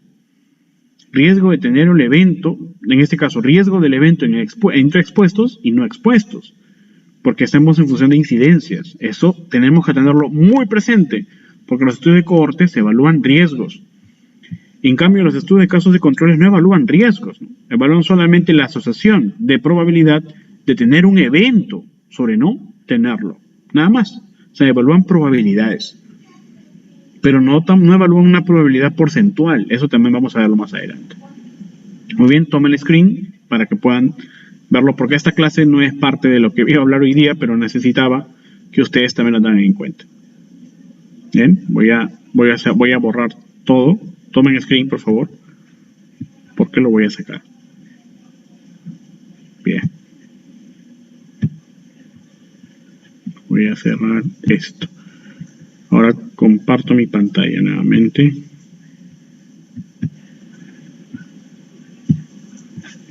de tener el evento, en este caso riesgo del evento entre expuestos y no expuestos, porque estamos en función de incidencias. Eso tenemos que tenerlo muy presente, porque los estudios de cohortes evalúan riesgos. En cambio, los estudios de casos de controles no evalúan riesgos, ¿no? Evalúan solamente la asociación de probabilidad de tener un evento sobre no tenerlo, nada más. O sea, evalúan probabilidades, pero no evalúan una probabilidad porcentual. Eso también vamos a verlo más adelante. Muy bien, tomen el screen para que puedan verlo, porque esta clase no es parte de lo que voy a hablar hoy día, pero necesitaba que ustedes también lo tengan en cuenta. Bien, voy a borrar todo. Tomen screen, por favor, porque lo voy a sacar. Bien. Voy a cerrar esto. Ahora comparto mi pantalla nuevamente.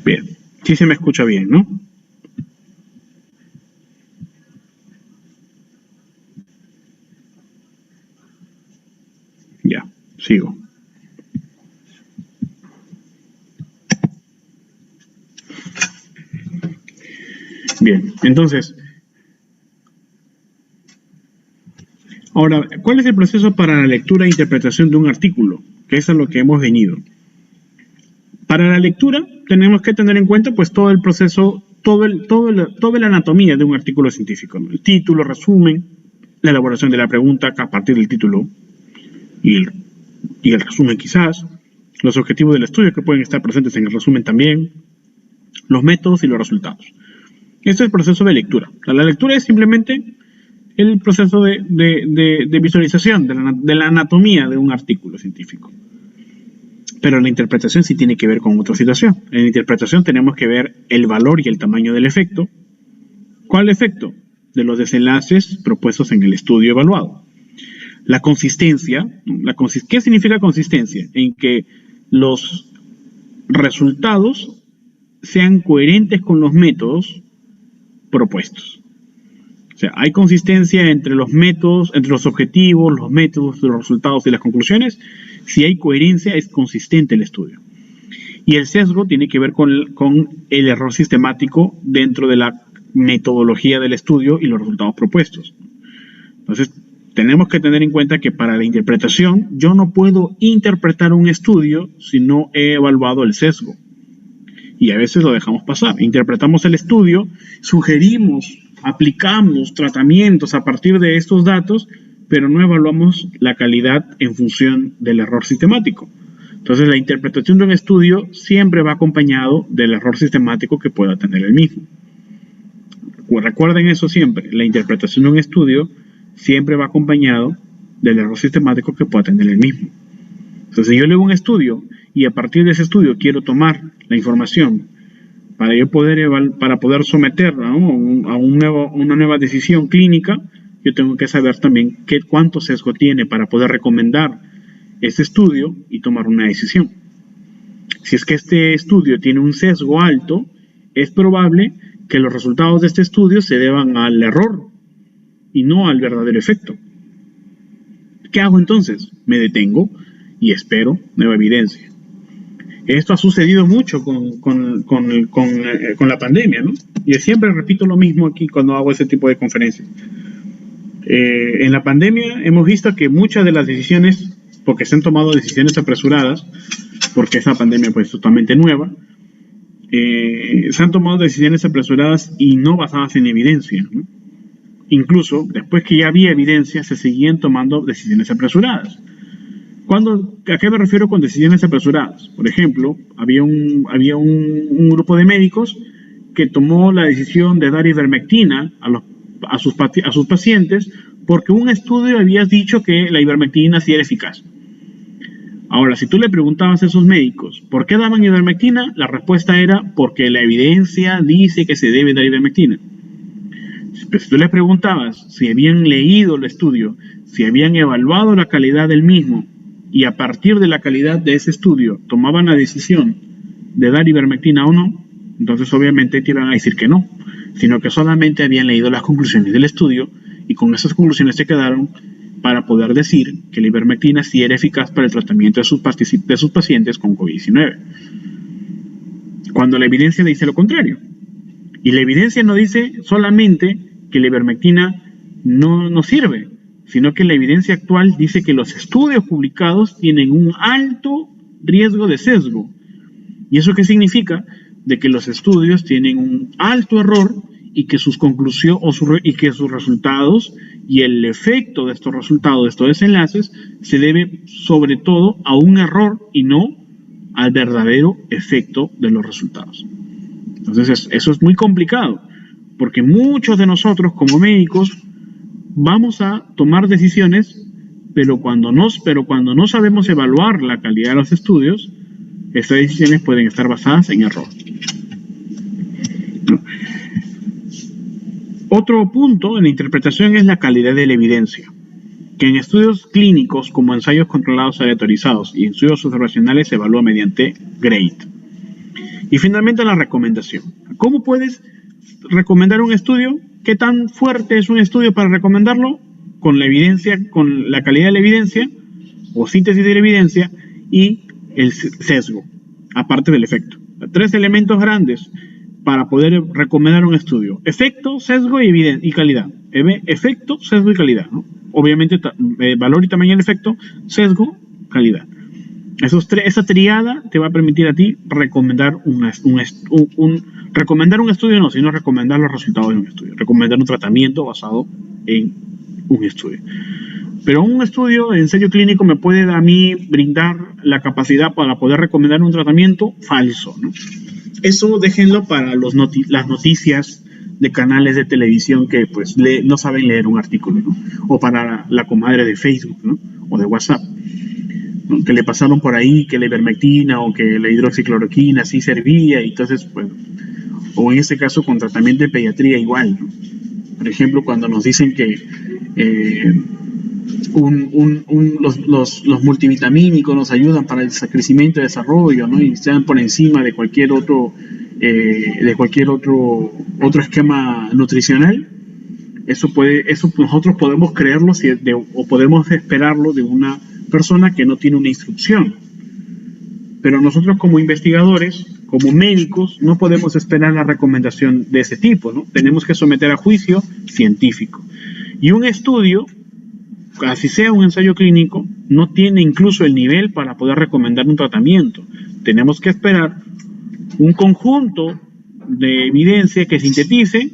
Bien. Sí se me escucha bien, ¿no? Ya, sigo. Bien, entonces, ahora, ¿cuál es el proceso para la lectura e interpretación de un artículo? Que es a lo que hemos venido. Para la lectura tenemos que tener en cuenta pues todo el proceso, toda la anatomía de un artículo científico, ¿no? El título, resumen, la elaboración de la pregunta a partir del título y el resumen quizás, los objetivos del estudio que pueden estar presentes en el resumen también, los métodos y los resultados. Este es el proceso de lectura. O sea, la lectura es simplemente el proceso de visualización de la anatomía de un artículo científico. Pero la interpretación sí tiene que ver con otra situación. En la interpretación tenemos que ver el valor y el tamaño del efecto. ¿Cuál efecto? De los desenlaces propuestos en el estudio evaluado. La consistencia. ¿Qué significa consistencia? En que los resultados sean coherentes con los métodos propuestos. O sea, hay consistencia entre los métodos, entre los objetivos, los métodos, los resultados y las conclusiones. Si hay coherencia, es consistente el estudio. Y el sesgo tiene que ver con el error sistemático dentro de la metodología del estudio y los resultados propuestos. Entonces, tenemos que tener en cuenta que para la interpretación, yo no puedo interpretar un estudio si no he evaluado el sesgo. y a veces lo dejamos pasar. Interpretamos el estudio, sugerimos, aplicamos tratamientos a partir de estos datos, pero no evaluamos la calidad en función del error sistemático. Entonces, la interpretación de un estudio siempre va acompañado del error sistemático que pueda tener el mismo. Recuerden eso siempre, la interpretación de un estudio siempre va acompañado del error sistemático que pueda tener el mismo. Entonces, si yo leo un estudio y a partir de ese estudio quiero tomar la información para poder someterla, ¿no?, a una nueva decisión clínica, yo tengo que saber también cuánto sesgo tiene para poder recomendar ese estudio y tomar una decisión. Si es que este estudio tiene un sesgo alto, es probable que los resultados de este estudio se deban al error y no al verdadero efecto. ¿Qué hago entonces? Me detengo y espero nueva evidencia. Esto ha sucedido mucho con la pandemia, ¿no? Y siempre repito lo mismo aquí cuando hago ese tipo de conferencias. En la pandemia hemos visto que muchas de las decisiones, porque se han tomado decisiones apresuradas, porque esa pandemia pues es totalmente nueva, se han tomado decisiones apresuradas y no basadas en evidencia, ¿no? Incluso después que ya había evidencia, se seguían tomando decisiones apresuradas. ¿A qué me refiero con decisiones apresuradas? Por ejemplo, había un grupo de médicos que tomó la decisión de dar ivermectina a sus pacientes porque un estudio había dicho que la ivermectina sí era eficaz. Ahora, si tú le preguntabas a esos médicos ¿por qué daban ivermectina? La respuesta era porque la evidencia dice que se debe dar ivermectina. Pero si tú les preguntabas si habían leído el estudio, si habían evaluado la calidad del mismo y a partir de la calidad de ese estudio tomaban la decisión de dar ivermectina o no, entonces obviamente te iban a decir que no, sino que solamente habían leído las conclusiones del estudio y con esas conclusiones se quedaron para poder decir que la ivermectina sí era eficaz para el tratamiento de sus pacientes con COVID-19. Cuando la evidencia dice lo contrario. Y la evidencia no dice solamente que la ivermectina no sirve, sino que la evidencia actual dice que los estudios publicados tienen un alto riesgo de sesgo. ¿Y eso qué significa? De que los estudios tienen un alto error y que sus conclusiones y que sus resultados y el efecto de estos resultados, de estos desenlaces, se debe sobre todo a un error y no al verdadero efecto de los resultados. Entonces eso es muy complicado, porque muchos de nosotros como médicos vamos a tomar decisiones, pero cuando no sabemos evaluar la calidad de los estudios, estas decisiones pueden estar basadas en error. ¿No? Otro punto en la interpretación es la calidad de la evidencia, que en estudios clínicos como ensayos controlados aleatorizados y estudios observacionales se evalúa mediante GRADE. Y finalmente la recomendación. ¿Cómo puedes recomendar un estudio? ¿Qué tan fuerte es un estudio para recomendarlo? Con la evidencia, con la calidad de la evidencia o síntesis de la evidencia y el sesgo, aparte del efecto. 3 elementos grandes para poder recomendar un estudio: efecto, sesgo y calidad. Efecto, sesgo y calidad, ¿no? Obviamente valor y tamaño del efecto, sesgo, calidad. Esa triada te va a permitir a ti recomendar recomendar un estudio, no, sino recomendar los resultados de un estudio, recomendar un tratamiento basado en un estudio. Pero un estudio de ensayo clínico me puede a mí brindar la capacidad para poder recomendar un tratamiento falso, ¿no? Eso déjenlo para las noticias de canales de televisión que pues no saben leer un artículo, ¿no? O para la comadre de Facebook, ¿no? O de WhatsApp, ¿no? Que le pasaron por ahí que la ivermectina o que la hidroxicloroquina sí servía, y entonces pues, o en este caso con tratamiento de pediatría igual, ¿no? Por ejemplo, cuando nos dicen que los multivitamínicos nos ayudan para el crecimiento y desarrollo, ¿no? Y están por encima de cualquier otro esquema nutricional. Eso nosotros podemos creerlo o podemos esperarlo de una persona que no tiene una instrucción. Pero nosotros como investigadores, como médicos, no podemos esperar la recomendación de ese tipo, ¿no? Tenemos que someter a juicio científico. Y un estudio, así sea un ensayo clínico, no tiene incluso el nivel para poder recomendar un tratamiento. Tenemos que esperar un conjunto de evidencia que sintetice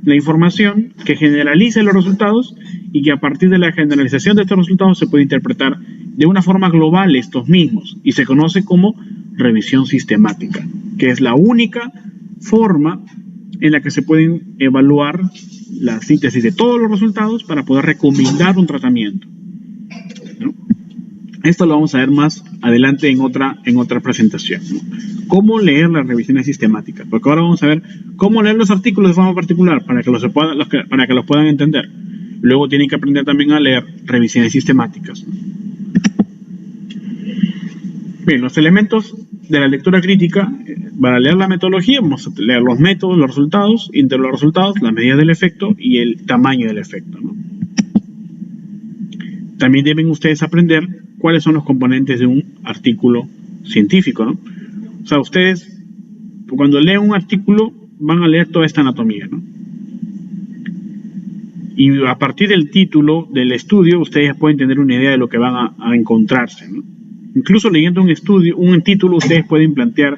la información, que generalice los resultados y que a partir de la generalización de estos resultados se puede interpretar de una forma global estos mismos y se conoce como revisión sistemática, que es la única forma en la que se pueden evaluar la síntesis de todos los resultados para poder recomendar un tratamiento, ¿no? Esto lo vamos a ver más adelante en otra presentación, ¿no? Cómo leer las revisiones sistemáticas, porque ahora vamos a ver cómo leer los artículos de forma particular para que los puedan entender. Luego tienen que aprender también a leer revisiones sistemáticas, ¿no? Bien, los elementos de la lectura crítica, para leer la metodología, vamos a leer los métodos, los resultados, y entre los resultados, la medida del efecto y el tamaño del efecto, ¿no? También deben ustedes aprender cuáles son los componentes de un artículo científico, ¿no? O sea, ustedes, cuando leen un artículo, van a leer toda esta anatomía, ¿no? Y a partir del título del estudio, ustedes pueden tener una idea de lo que van a encontrarse, ¿no? Incluso leyendo un título, ustedes pueden plantear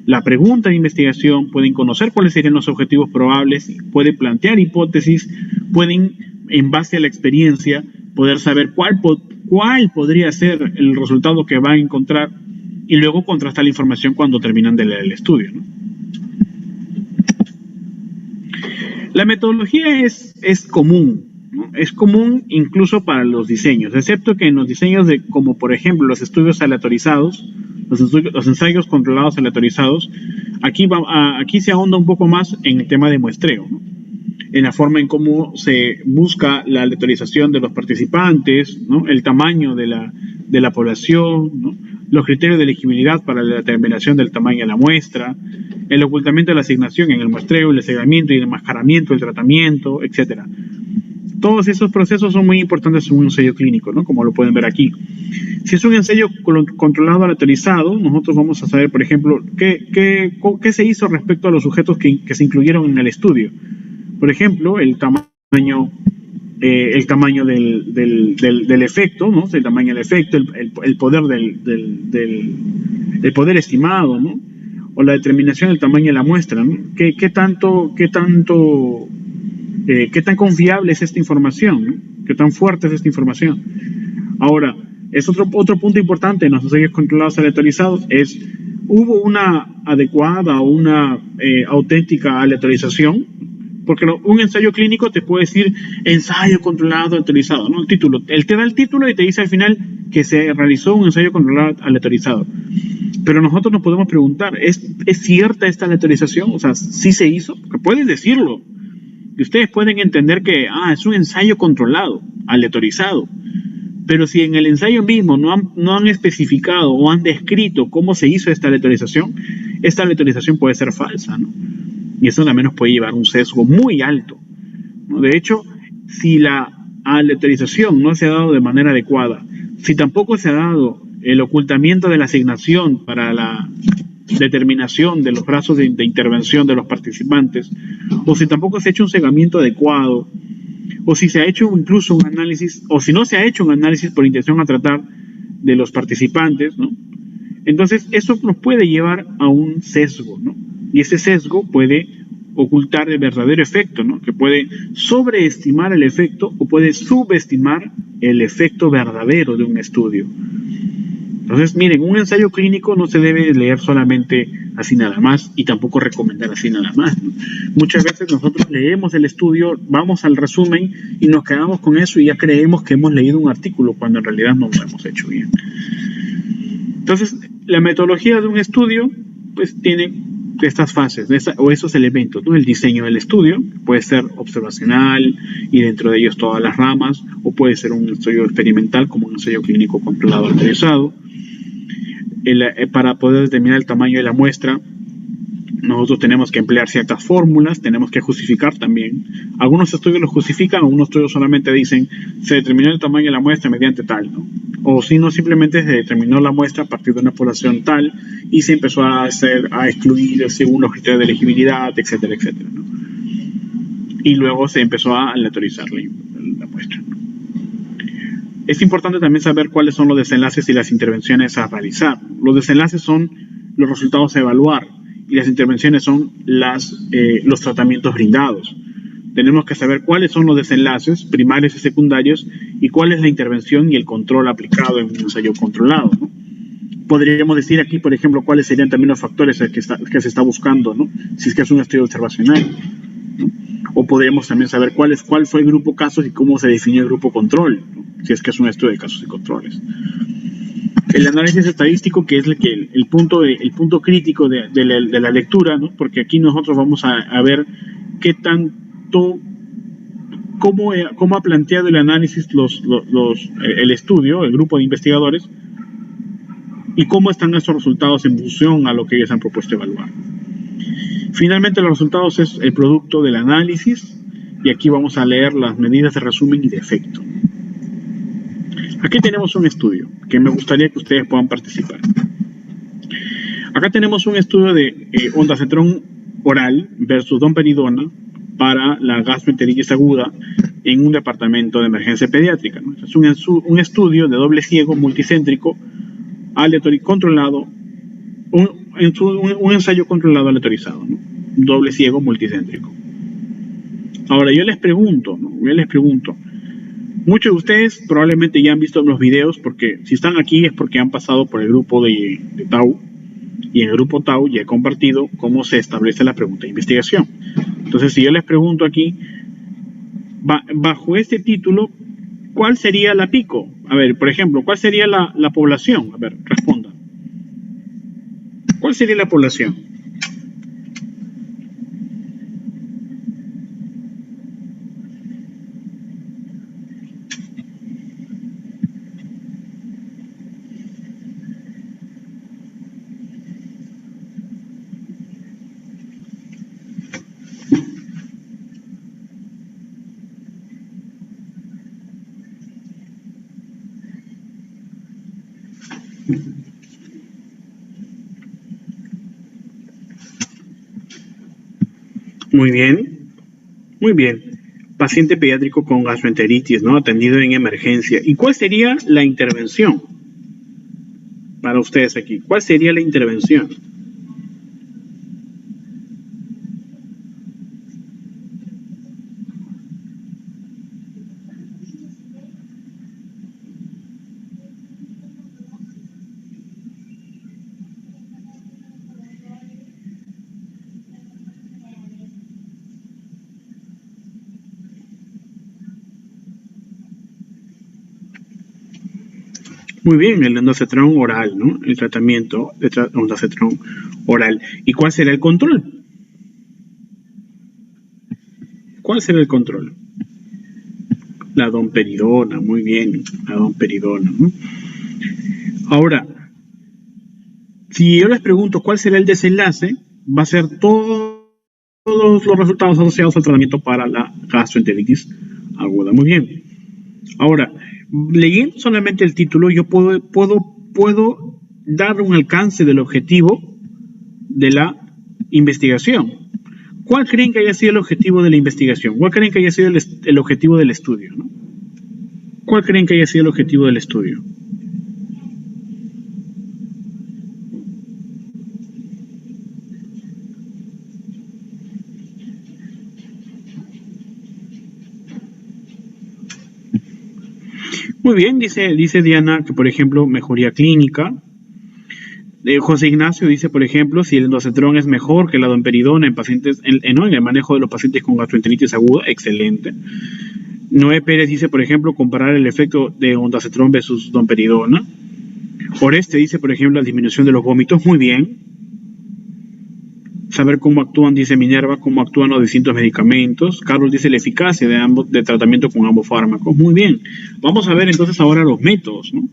la pregunta de investigación, pueden conocer cuáles serían los objetivos probables, pueden plantear hipótesis, pueden, en base a la experiencia, poder saber cuál podría ser el resultado que van a encontrar y luego contrastar la información cuando terminan de leer el estudio, ¿no? La metodología es común, ¿no? Es común incluso para los diseños, excepto que en los diseños como por ejemplo los estudios aleatorizados, los ensayos controlados aleatorizados, aquí se ahonda un poco más en el tema de muestreo, ¿no? En la forma en cómo se busca la aleatorización de los participantes, ¿no? El tamaño de la población, ¿no? Los criterios de elegibilidad para la determinación del tamaño de la muestra, el ocultamiento de la asignación en el muestreo, el cegamiento y el enmascaramiento, el tratamiento, etc. Todos esos procesos son muy importantes en un ensayo clínico, ¿no? Como lo pueden ver aquí. Si es un ensayo controlado aleatorizado, nosotros vamos a saber, por ejemplo, qué se hizo respecto a los sujetos que se incluyeron en el estudio. Por ejemplo, el tamaño del efecto, ¿no? El tamaño del efecto, el poder el poder estimado, ¿no? O la determinación del tamaño de la muestra, ¿no? ¿Qué tan confiable es esta información, ¿no? ¿Qué tan fuerte es esta información? Ahora, es otro punto importante en los ensayos controlados aleatorizados, ¿hubo una adecuada o una auténtica aleatorización? Porque un ensayo clínico te puede decir ensayo controlado aleatorizado, ¿no? Él te da el título y te dice al final que se realizó un ensayo controlado aleatorizado. Pero nosotros nos podemos preguntar, ¿es cierta esta aleatorización? O sea, ¿sí se hizo? Porque pueden decirlo. Y ustedes pueden entender que es un ensayo controlado, aleatorizado. Pero si en el ensayo mismo no han especificado o han descrito cómo se hizo esta aleatorización puede ser falsa, ¿no? Y eso también nos puede llevar a un sesgo muy alto, ¿no? De hecho, si la aleatorización no se ha dado de manera adecuada, si tampoco se ha dado el ocultamiento de la asignación para la determinación de los brazos de intervención de los participantes, o si tampoco se ha hecho un cegamiento adecuado, o si se ha hecho incluso un análisis, o si no se ha hecho un análisis por intención a tratar de los participantes, ¿no? Entonces eso nos puede llevar a un sesgo, ¿no? Y ese sesgo puede ocultar el verdadero efecto, ¿no? Que puede sobreestimar el efecto o puede subestimar el efecto verdadero de un estudio. Entonces, miren, un ensayo clínico no se debe leer solamente así nada más y tampoco recomendar así nada más, ¿no? Muchas veces nosotros leemos el estudio, vamos al resumen y nos quedamos con eso y ya creemos que hemos leído un artículo cuando en realidad no lo hemos hecho bien. Entonces, la metodología de un estudio pues tiene estas fases o esos elementos, ¿no? El diseño del estudio puede ser observacional y dentro de ellos todas las ramas, o puede ser un ensayo experimental como un ensayo clínico controlado aleatorizado. Para poder determinar el tamaño de la muestra, nosotros tenemos que emplear ciertas fórmulas, tenemos que justificar también. Algunos estudios lo justifican, algunos estudios solamente dicen se determinó el tamaño de la muestra mediante tal, ¿no? O si no, simplemente se determinó la muestra a partir de una población tal y se empezó a excluir según los criterios de elegibilidad, etcétera, etcétera, ¿no? Y luego se empezó a aleatorizar la muestra, ¿no? Es importante también saber cuáles son los desenlaces y las intervenciones a realizar. Los desenlaces son los resultados a evaluar y las intervenciones son los tratamientos brindados. Tenemos que saber cuáles son los desenlaces primarios y secundarios y cuál es la intervención y el control aplicado en un ensayo controlado, ¿no? Podríamos decir aquí, por ejemplo, cuáles serían también los factores que se está buscando, ¿no? Si es que es un estudio observacional, ¿no? O podríamos también saber cuál fue el grupo casos y cómo se definió el grupo control, ¿no? Si es que es un estudio de casos y controles. El análisis estadístico, que es el punto crítico de la lectura, ¿no? Porque aquí nosotros vamos a ver qué tanto, cómo ha planteado el análisis el estudio, el grupo de investigadores, y cómo están esos resultados en función a lo que ellos han propuesto evaluar. Finalmente, los resultados es el producto del análisis, y aquí vamos a leer las medidas de resumen y de efecto. Aquí tenemos un estudio que me gustaría que ustedes puedan participar. Acá tenemos un estudio de ondansetron oral versus domperidona para la gastroenteritis aguda en un departamento de emergencia pediátrica, ¿no? Es un estudio de doble ciego multicéntrico aleatorio controlado, un ensayo controlado aleatorizado, ¿no? Doble ciego multicéntrico. Ahora yo les pregunto, muchos de ustedes probablemente ya han visto los videos, porque si están aquí es porque han pasado por el grupo de Tau, y en el grupo Tau ya he compartido cómo se establece la pregunta de investigación. Entonces, si yo les pregunto aquí, bajo este título, ¿cuál sería la pico? A ver, por ejemplo, ¿cuál sería la población? A ver, responda. ¿Cuál sería la población? Muy bien, muy bien. Paciente pediátrico con gastroenteritis, ¿no? Atendido en emergencia. ¿Y cuál sería la intervención para ustedes aquí? ¿Cuál sería la intervención? Muy bien, el ondansetron oral, ¿no? El tratamiento de ondansetron oral. ¿Y cuál será el control? ¿Cuál será el control? La domperidona, muy bien, la domperidona, ¿no? Ahora, si yo les pregunto cuál será el desenlace, va a ser todos los resultados asociados al tratamiento para la gastroenteritis aguda. Muy bien. Ahora, leyendo solamente el título, yo puedo dar un alcance del objetivo de la investigación. ¿Cuál creen que haya sido el objetivo de la investigación? ¿Cuál creen que haya sido el objetivo del estudio, ¿no? ¿Cuál creen que haya sido el objetivo del estudio? Muy bien, dice Diana que, por ejemplo, mejoría clínica. José Ignacio dice, por ejemplo, si el ondansetron es mejor que la domperidona en pacientes, en el manejo de los pacientes con gastroenteritis aguda, excelente. Noé Pérez dice, por ejemplo, comparar el efecto de ondansetron versus domperidona. Oreste dice, por ejemplo, la disminución de los vómitos, muy bien. Saber cómo actúan, dice Minerva, cómo actúan los distintos medicamentos. Carlos dice la eficacia de tratamiento con ambos fármacos. Muy bien. Vamos a ver entonces ahora los métodos, ¿no?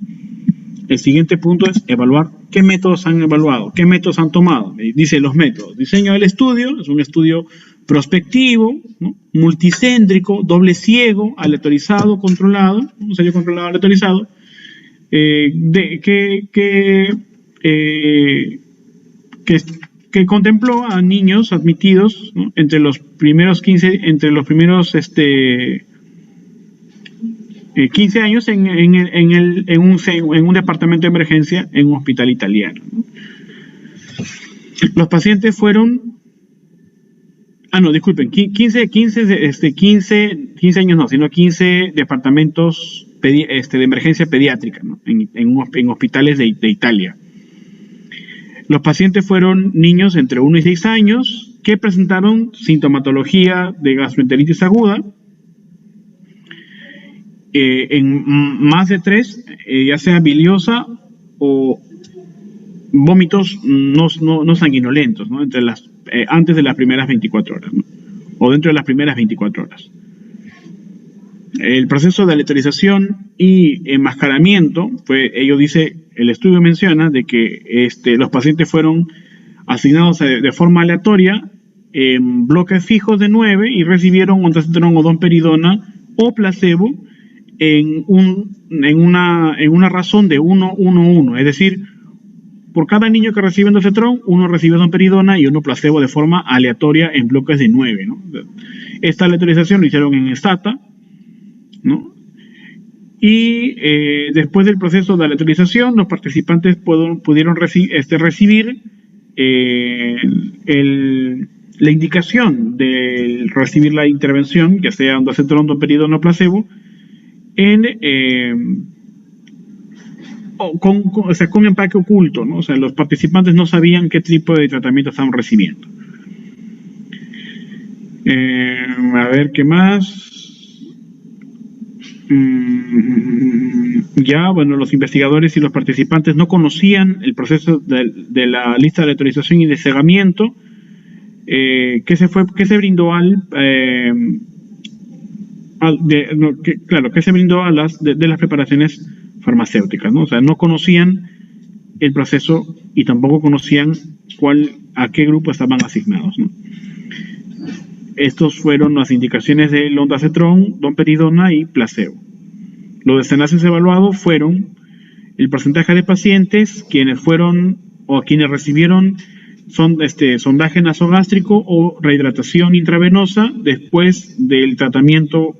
El siguiente punto es evaluar qué métodos han evaluado, qué métodos han tomado. Dice los métodos. Diseño del estudio, es un estudio prospectivo, ¿no? Multicéntrico, doble ciego, aleatorizado, controlado, un ensayo controlado aleatorizado, que contempló a niños admitidos, ¿no? entre los primeros 15 años en un departamento de emergencia en un hospital italiano, ¿no? Los pacientes fueron... no, disculpen, 15 años no, sino 15 departamentos de emergencia pediátrica, ¿no? en hospitales de Italia. Los pacientes fueron niños entre 1 y 6 años que presentaron sintomatología de gastroenteritis aguda en más de 3, ya sea biliosa o vómitos no sanguinolentos, ¿no? Antes de las primeras 24 horas, ¿no? O dentro de las primeras 24 horas. El proceso de aleatorización y enmascaramiento, el estudio menciona de que los pacientes fueron asignados de forma aleatoria en bloques fijos de 9 y recibieron ondansetron o domperidona o placebo en una razón de 1-1-1, es decir, por cada niño que recibe ondansetron, uno recibe domperidona y uno placebo de forma aleatoria en bloques de 9, ¿no? Esta aleatorización lo hicieron en STATA, ¿no? Y después del proceso de aleatorización, los participantes pudieron recibir la indicación de recibir la intervención, ya sea ondansetron, domperidona o placebo, con empaque oculto, ¿no? O sea, los participantes no sabían qué tipo de tratamiento estaban recibiendo. A ver, ¿qué más? Los investigadores y los participantes no conocían el proceso de la lista de aleatorización y de cegamiento que se brindó que se brindó a las preparaciones farmacéuticas, ¿no? O sea, no conocían el proceso y tampoco conocían a qué grupo estaban asignados, ¿no? Estos fueron las indicaciones del ondansetron, domperidona y placebo. Los desenlaces evaluados fueron el porcentaje de pacientes quienes recibieron sondaje nasogástrico o rehidratación intravenosa después del tratamiento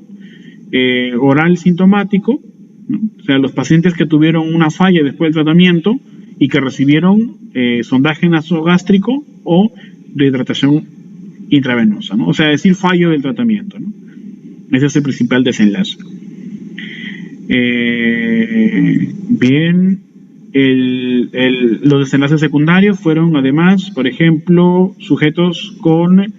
oral sintomático, ¿no? O sea, los pacientes que tuvieron una falla después del tratamiento y que recibieron sondaje nasogástrico o rehidratación intravenosa, ¿no? O sea, decir fallo del tratamiento, ¿no? Ese es el principal desenlace. Bien, los desenlaces secundarios fueron además, por ejemplo, sujetos con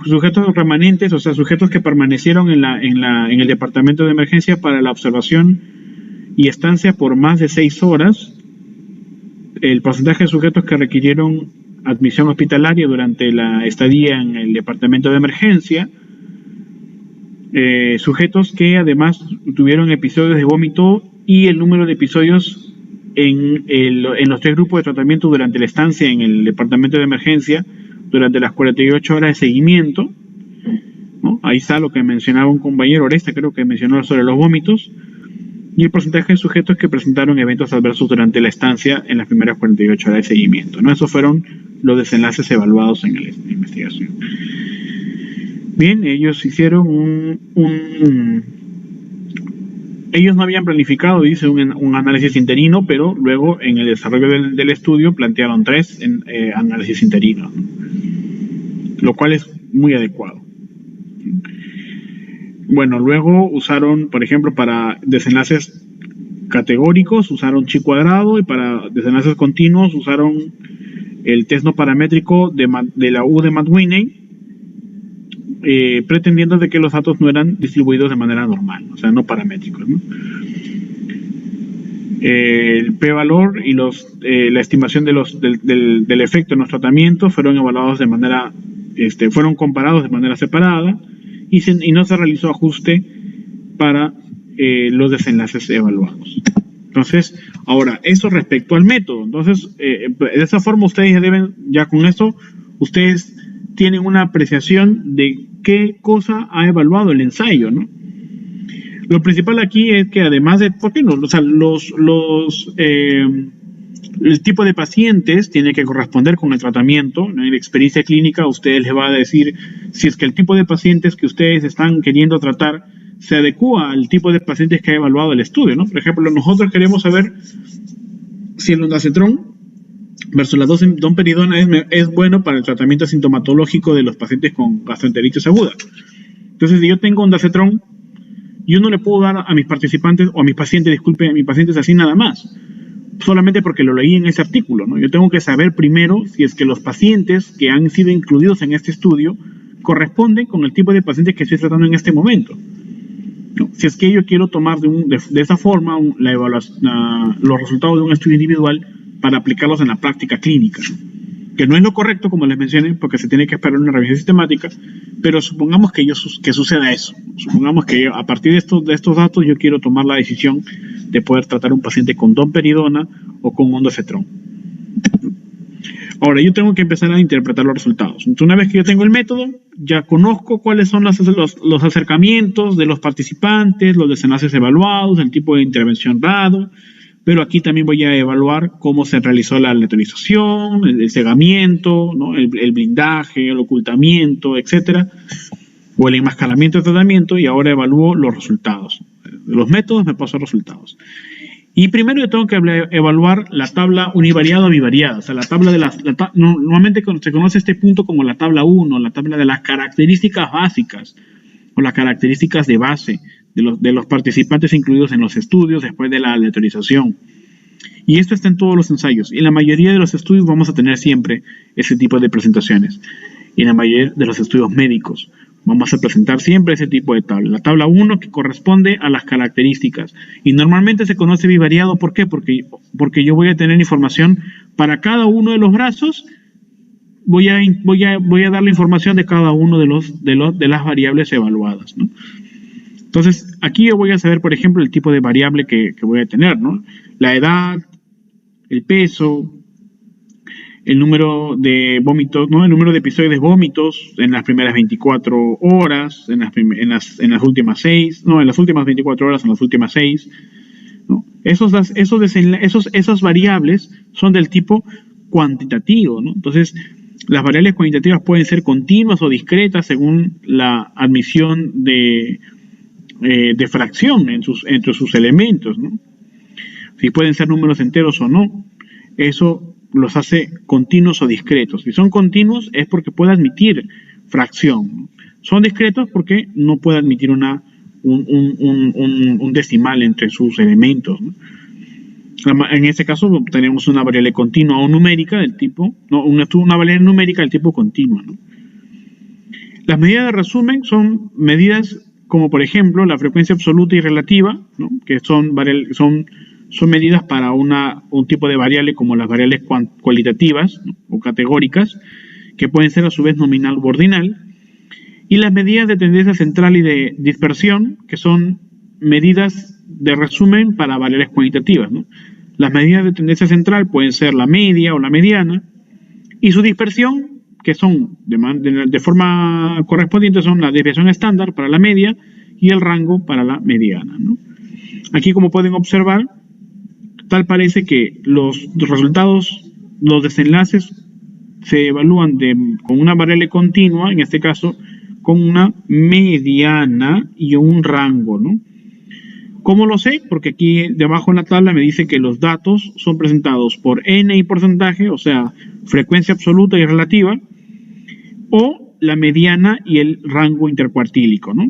sujetos remanentes, o sea, sujetos que permanecieron en el departamento de emergencia para la observación y estancia por más de 6 horas. El porcentaje de sujetos que requirieron admisión hospitalaria durante la estadía en el departamento de emergencia, sujetos que además tuvieron episodios de vómito y el número de episodios en los 3 grupos de tratamiento durante la estancia en el departamento de emergencia durante las 48 horas de seguimiento, ¿no? Ahí está lo que mencionaba un compañero, Oreste, creo que mencionó sobre los vómitos, y el porcentaje de sujetos que presentaron eventos adversos durante la estancia en las primeras 48 horas de seguimiento, ¿no? Esos fueron los desenlaces evaluados en la investigación. Bien, ellos hicieron ellos no habían planificado, dice, un análisis interino, pero luego en el desarrollo del estudio plantearon 3 análisis interinos, ¿no? Lo cual es muy adecuado. Bueno, luego usaron, por ejemplo, para desenlaces categóricos usaron chi cuadrado y para desenlaces continuos usaron el test no paramétrico de la U de McWhinney, pretendiendo de que los datos no eran distribuidos de manera normal, o sea, no paramétricos, ¿no? El p-valor y la estimación del efecto en los tratamientos fueron evaluados fueron comparados de manera separada y no se realizó ajuste para los desenlaces evaluados. Entonces, ahora, eso respecto al método. Entonces, de esa forma ustedes ya con eso, ustedes tienen una apreciación de qué cosa ha evaluado el ensayo, ¿no? Lo principal aquí es que además de, ¿por qué no? O sea, el tipo de pacientes tiene que corresponder con el tratamiento, ¿no? En la experiencia clínica ustedes les va a decir si es que el tipo de pacientes que ustedes están queriendo tratar se adecua al tipo de pacientes que ha evaluado el estudio, ¿no? Por ejemplo, nosotros queremos saber si el ondansetron versus la domperidona es bueno para el tratamiento sintomatológico de los pacientes con gastroenteritis aguda. Entonces, si yo tengo ondansetron, yo no le puedo dar a mis participantes, o a mis pacientes, disculpe, a mis pacientes así nada más, solamente porque lo leí en ese artículo, ¿no? Yo tengo que saber primero si es que los pacientes que han sido incluidos en este estudio corresponden con el tipo de pacientes que estoy tratando en este momento, ¿no? Si es que yo quiero tomar de esa forma los resultados de un estudio individual para aplicarlos en la práctica clínica, ¿no? Que no es lo correcto, como les mencioné, porque se tiene que esperar una revisión sistemática, pero supongamos que suceda eso. Supongamos que a partir de estos datos yo quiero tomar la decisión de poder tratar a un paciente con domperidona o con ondansetron. Ahora, yo tengo que empezar a interpretar los resultados. Entonces, una vez que yo tengo el método, ya conozco cuáles son los acercamientos de los participantes, los desenlaces evaluados, el tipo de intervención dado, pero aquí también voy a evaluar cómo se realizó la neutralización, el cegamiento, ¿no? el blindaje, el ocultamiento, etcétera, o el enmascaramiento de tratamiento, y ahora evalúo los resultados. De los métodos me paso a resultados. Y primero yo tengo que evaluar la tabla univariada o bivariada, o sea, la tabla de normalmente se conoce este punto como la tabla 1, la tabla de las características básicas, o las características de base de los participantes incluidos en los estudios después de la aleatorización. Y esto está en todos los ensayos. Y en la mayoría de los estudios vamos a tener siempre ese tipo de presentaciones. Y en la mayoría de los estudios médicos vamos a presentar siempre ese tipo de tabla. La tabla 1 que corresponde a las características. Y normalmente se conoce bivariado. ¿Por qué? Porque yo voy a tener información para cada uno de los brazos. Voy a dar la información de cada uno de las variables evaluadas, ¿no? Entonces, aquí yo voy a saber, por ejemplo, el tipo de variable que voy a tener, ¿no? La edad, el peso, el número de vómitos, ¿no? El número de episodios de vómitos en las primeras 24 horas, en las últimas 6, no, en las últimas 24 horas, en las últimas 6, ¿no? Esas variables son del tipo cuantitativo, ¿no? Entonces, las variables cuantitativas pueden ser continuas o discretas según la admisión de fracción entre sus elementos, ¿no? Si pueden ser números enteros o no, eso los hace continuos o discretos. Si son continuos es porque puede admitir fracción, ¿no? Son discretos porque no puede admitir un decimal entre sus elementos, ¿no? En este caso tenemos una variable continua o numérica del tipo, no, una variable numérica del tipo continua, ¿no? Las medidas de resumen son medidas como por ejemplo la frecuencia absoluta y relativa, ¿no? Que son medidas para un tipo de variable como las variables cualitativas, ¿no? O categóricas, que pueden ser a su vez nominal u ordinal, y las medidas de tendencia central y de dispersión, que son medidas de resumen para variables cuantitativas, ¿no? Las medidas de tendencia central pueden ser la media o la mediana, y su dispersión, que son de forma correspondiente, son la desviación estándar para la media y el rango para la mediana, ¿no? Aquí, como pueden observar, tal parece que los resultados, los desenlaces se evalúan con una variable continua, en este caso con una mediana y un rango, ¿no? ¿Cómo lo sé? Porque aquí debajo en la tabla me dice que los datos son presentados por n y porcentaje, o sea, frecuencia absoluta y relativa, o la mediana y el rango intercuartílico, ¿no?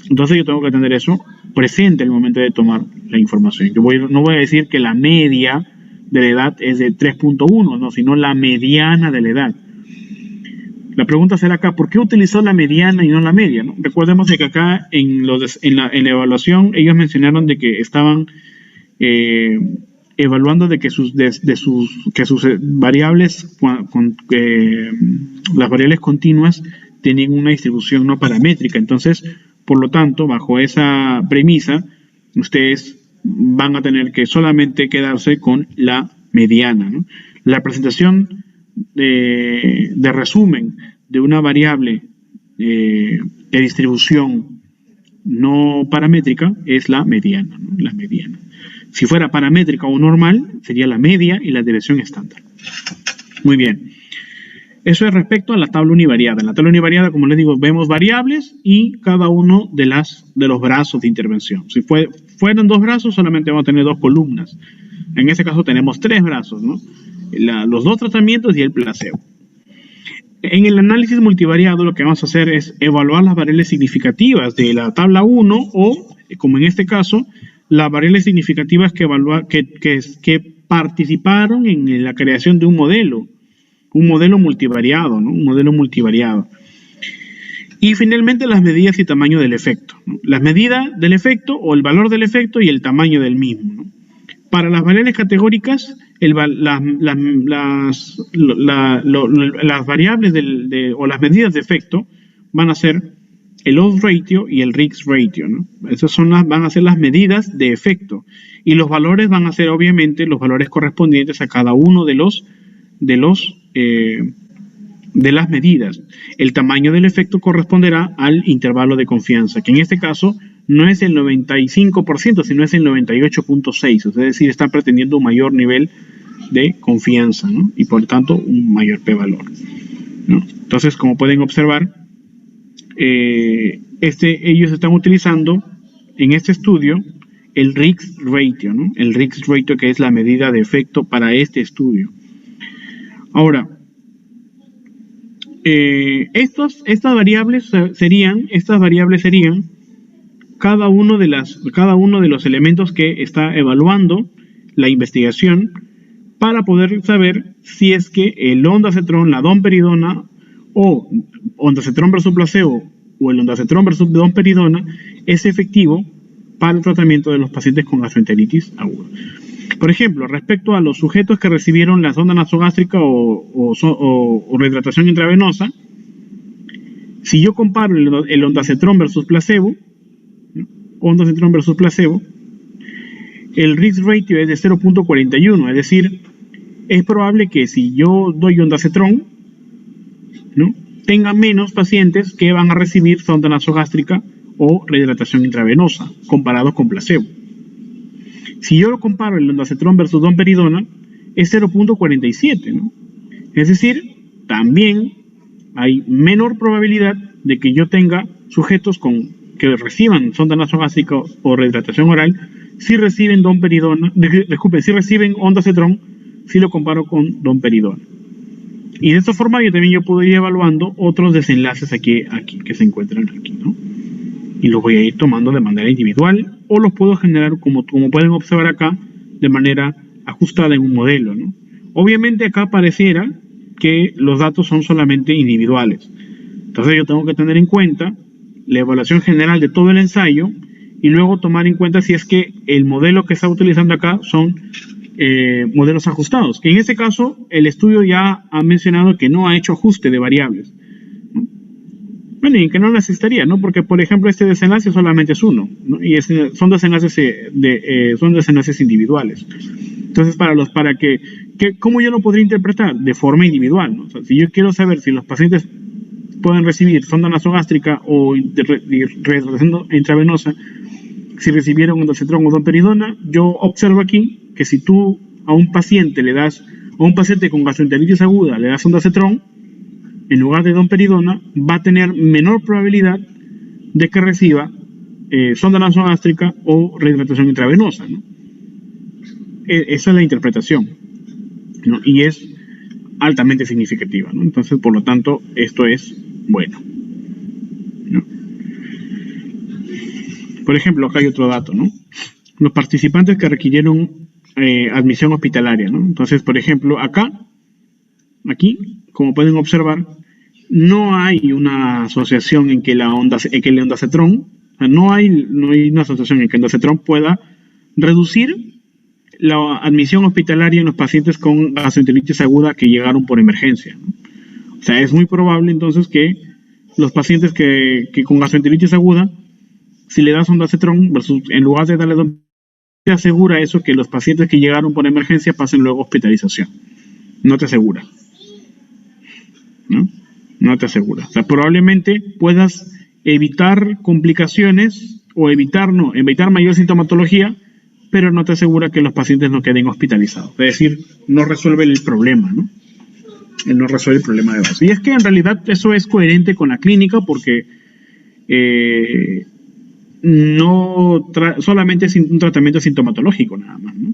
Entonces yo tengo que tener eso presente en el momento de tomar la información. No voy a decir que la media de la edad es de 3.1, no, sino la mediana de la edad. La pregunta será acá, ¿por qué utilizó la mediana y no la media, ¿no? Recordemos de que acá en la evaluación ellos mencionaron de que estaban evaluando de que sus variables, las variables continuas tenían una distribución no paramétrica. Entonces, por lo tanto, bajo esa premisa, ustedes van a tener que solamente quedarse con la mediana, ¿no? La presentación de resumen de una variable de distribución no paramétrica es la mediana, ¿no? La mediana. Si fuera paramétrica o normal, sería la media y la desviación estándar. Muy bien. Eso es respecto a la tabla univariada. En la tabla univariada, como les digo, vemos variables y cada uno de los brazos de intervención. Si fueran dos brazos, solamente vamos a tener dos columnas. En este caso tenemos tres brazos, ¿no? Los dos tratamientos y el placebo. En el análisis multivariado lo que vamos a hacer es evaluar las variables significativas de la tabla 1 o, como en este caso, las variables significativas que participaron en la creación de un modelo multivariado, ¿no? Un modelo multivariado. Y finalmente las medidas y tamaño del efecto, ¿no? Las medidas del efecto o el valor del efecto y el tamaño del mismo, ¿no? Para las variables categóricas, las variables o las medidas de efecto van a ser el odds ratio y el Rix ratio, ¿no? Esas van a ser las medidas de efecto. Y los valores van a ser obviamente los valores correspondientes a cada uno de las medidas. El tamaño del efecto corresponderá al intervalo de confianza, que en este caso no es el 95%, sino es el 98.6%, es decir, está pretendiendo un mayor nivel de confianza, ¿no? Y por tanto un mayor p-valor, ¿no? Entonces, como pueden observar, ellos están utilizando en este estudio el Rix ratio, ¿no? El Rix ratio, que es la medida de efecto para este estudio. Ahora, estas variables serían cada uno de los elementos que está evaluando la investigación para poder saber si es que el ondansetron, la domperidona o ondansetron versus placebo o el ondansetron versus domperidona es efectivo para el tratamiento de los pacientes con gastroenteritis aguda. Por ejemplo, respecto a los sujetos que recibieron la sonda nasogástrica o rehidratación intravenosa, si yo comparo el ondansetron versus placebo, el Rix ratio es de 0.41, es decir, es probable que si yo doy ondansetron, ¿no?, tenga menos pacientes que van a recibir sonda nasogástrica o rehidratación intravenosa comparados con placebo. Si yo lo comparo el ondansetron versus domperidona, es 0.47, ¿no? Es decir, también hay menor probabilidad de que yo tenga sujetos que reciban sonda nasogástrica o rehidratación oral si reciben si reciben ondansetron, si lo comparo con domperidona. Y de esta forma yo puedo ir evaluando otros desenlaces aquí que se encuentran aquí, ¿no? Y los voy a ir tomando de manera individual o los puedo generar, como pueden observar acá, de manera ajustada en un modelo, ¿no? Obviamente acá pareciera que los datos son solamente individuales. Entonces yo tengo que tener en cuenta la evaluación general de todo el ensayo y luego tomar en cuenta si es que el modelo que está utilizando acá son modelos ajustados. Que en este caso el estudio ya ha mencionado que no ha hecho ajuste de variables, ¿no? Bueno, y que no necesitaría, ¿no? Porque, por ejemplo, este desenlace solamente es uno, ¿no? Y son desenlaces individuales. Entonces, ¿cómo yo lo podría interpretar? De forma individual, ¿no? O sea, si yo quiero saber si los pacientes pueden recibir sonda nasogástrica o rehidratación intravenosa, si recibieron ondansetron o domperidona, yo observo aquí que si tú a un paciente con gastroenteritis aguda le das ondansetron en lugar de domperidona, va a tener menor probabilidad de que reciba sonda nasogástrica o rehidratación intravenosa, ¿no? Esa es la interpretación, ¿no? Y es altamente significativa, ¿no? Entonces, por lo tanto, esto es bueno, ¿no? Por ejemplo, acá hay otro dato, ¿no? Los participantes que requirieron admisión hospitalaria, ¿no? Entonces, por ejemplo, aquí, como pueden observar, no hay una asociación en que el ondansetron, no hay una asociación en que el ondansetron pueda reducir la admisión hospitalaria en los pacientes con gastroenteritis aguda que llegaron por emergencia, ¿no? O sea, es muy probable entonces que los pacientes que con gastroenteritis aguda, si le das ondansetron en lugar de darle domperidona, te asegura eso que los pacientes que llegaron por emergencia pasen luego hospitalización. No te asegura, ¿no? No te asegura. O sea, probablemente puedas evitar complicaciones o evitar mayor sintomatología, pero no te asegura que los pacientes no queden hospitalizados. Es decir, no resuelve el problema, ¿no? No resuelve el problema de base. Y es que en realidad eso es coherente con la clínica porque solamente es un tratamiento sintomatológico nada más, ¿no?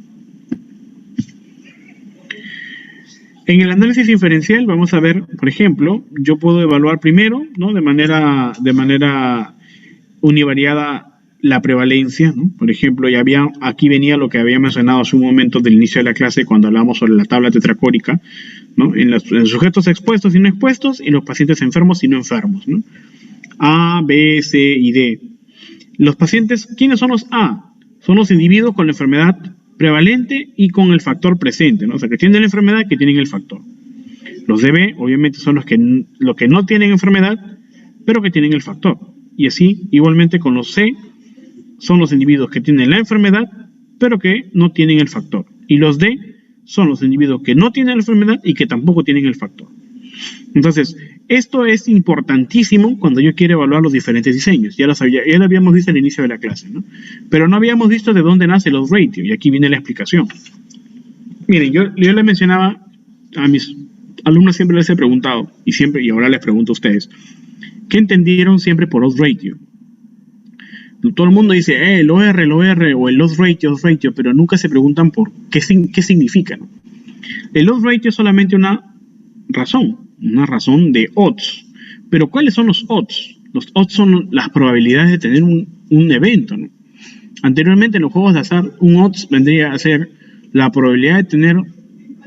En el análisis inferencial vamos a ver, por ejemplo, yo puedo evaluar primero, ¿no? de manera univariada la prevalencia, ¿no? Por ejemplo, aquí venía lo que había mencionado hace un momento del inicio de la clase cuando hablamos sobre la tabla tetracórica, ¿no? En los sujetos expuestos y no expuestos y los pacientes enfermos y no enfermos, ¿no? A, B, C y D. Los pacientes, ¿quiénes son los A? Son los individuos con la enfermedad prevalente y con el factor presente, ¿no? O sea, que tienen la enfermedad y que tienen el factor. Los de B, obviamente, son los que no tienen enfermedad, pero que tienen el factor. Y así, igualmente con los C, son los individuos que tienen la enfermedad, pero que no tienen el factor. Y los D son los individuos que no tienen la enfermedad y que tampoco tienen el factor. Entonces, esto es importantísimo cuando yo quiero evaluar los diferentes diseños. Ya lo habíamos visto al inicio de la clase, ¿no? Pero no habíamos visto de dónde nace los ratios, y aquí viene la explicación. Miren, yo les mencionaba a mis alumnos, siempre les he preguntado, y ahora les pregunto a ustedes, ¿qué entendieron siempre por odds ratio? Todo el mundo dice, el OR, o el odds ratio, pero nunca se preguntan por qué significa, ¿no? El odds ratio es solamente una razón de odds. Pero ¿cuáles son los odds? Los odds son las probabilidades de tener un evento, ¿no? Anteriormente en los juegos de azar, un odds vendría a ser la probabilidad de tener,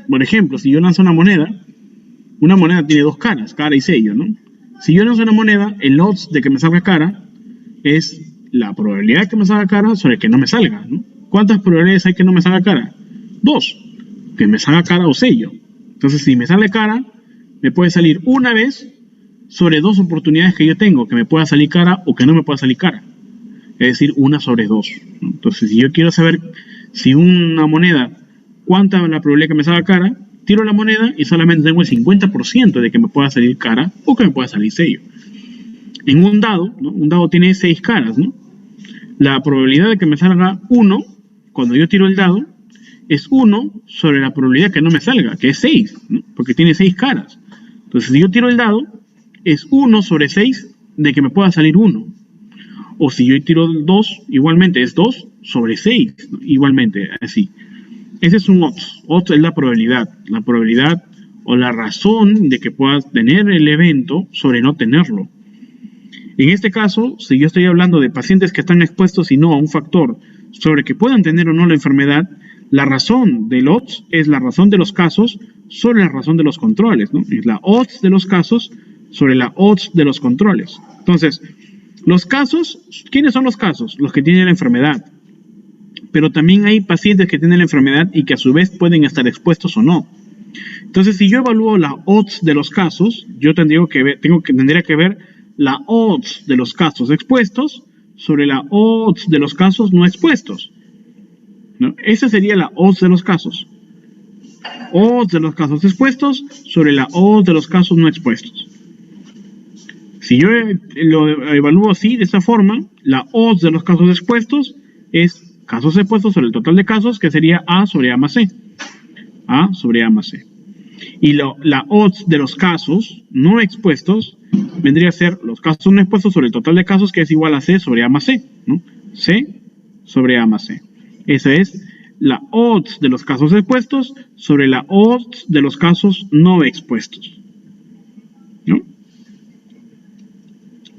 por ejemplo, si yo lanzo una moneda tiene dos caras, cara y sello, ¿no? Si yo lanzo una moneda, el odds de que me salga cara es la probabilidad de que me salga cara sobre que no me salga, ¿no? ¿Cuántas probabilidades hay que no me salga cara? 2, que me salga cara o sello. Entonces, si me sale cara, me puede salir una vez sobre 2 oportunidades que yo tengo, que me pueda salir cara o que no me pueda salir cara. Es decir, 1 sobre 2, ¿no? Entonces, si yo quiero saber si una moneda, cuánta es la probabilidad que me salga cara, tiro la moneda y solamente tengo el 50% de que me pueda salir cara o que me pueda salir sello. En un dado, ¿no? Un dado tiene 6 caras, ¿no? La probabilidad de que me salga 1, cuando yo tiro el dado, es 1 sobre la probabilidad que no me salga, que es 6, ¿no? Porque tiene 6 caras. Entonces, si yo tiro el dado, es 1 sobre 6 de que me pueda salir 1. O si yo tiro el 2, igualmente es 2 sobre 6, ¿no? Igualmente, así. Ese es un odds. Odds es la probabilidad o la razón de que puedas tener el evento sobre no tenerlo. En este caso, si yo estoy hablando de pacientes que están expuestos y no a un factor sobre que puedan tener o no la enfermedad, la razón del odds es la razón de los casos sobre la razón de los controles, ¿no? Es la odds de los casos sobre la odds de los controles. Entonces, los casos, ¿quiénes son los casos? Los que tienen la enfermedad. Pero también hay pacientes que tienen la enfermedad y que a su vez pueden estar expuestos o no. Entonces, si yo evalúo la odds de los casos, yo tendría que ver la odds de los casos expuestos sobre la odds de los casos no expuestos, ¿no? Esa sería la odds de los casos. Odds de los casos expuestos sobre la odds de los casos no expuestos. Si yo lo evalúo así, de esa forma, la odds de los casos expuestos es casos expuestos sobre el total de casos, que sería A sobre A más C. A sobre A más C. Y la odds de los casos no expuestos vendría a ser los casos no expuestos sobre el total de casos, que es igual a C sobre A más C, ¿no? C sobre A más C. Esa es la odds de los casos expuestos sobre la odds de los casos no expuestos, ¿no?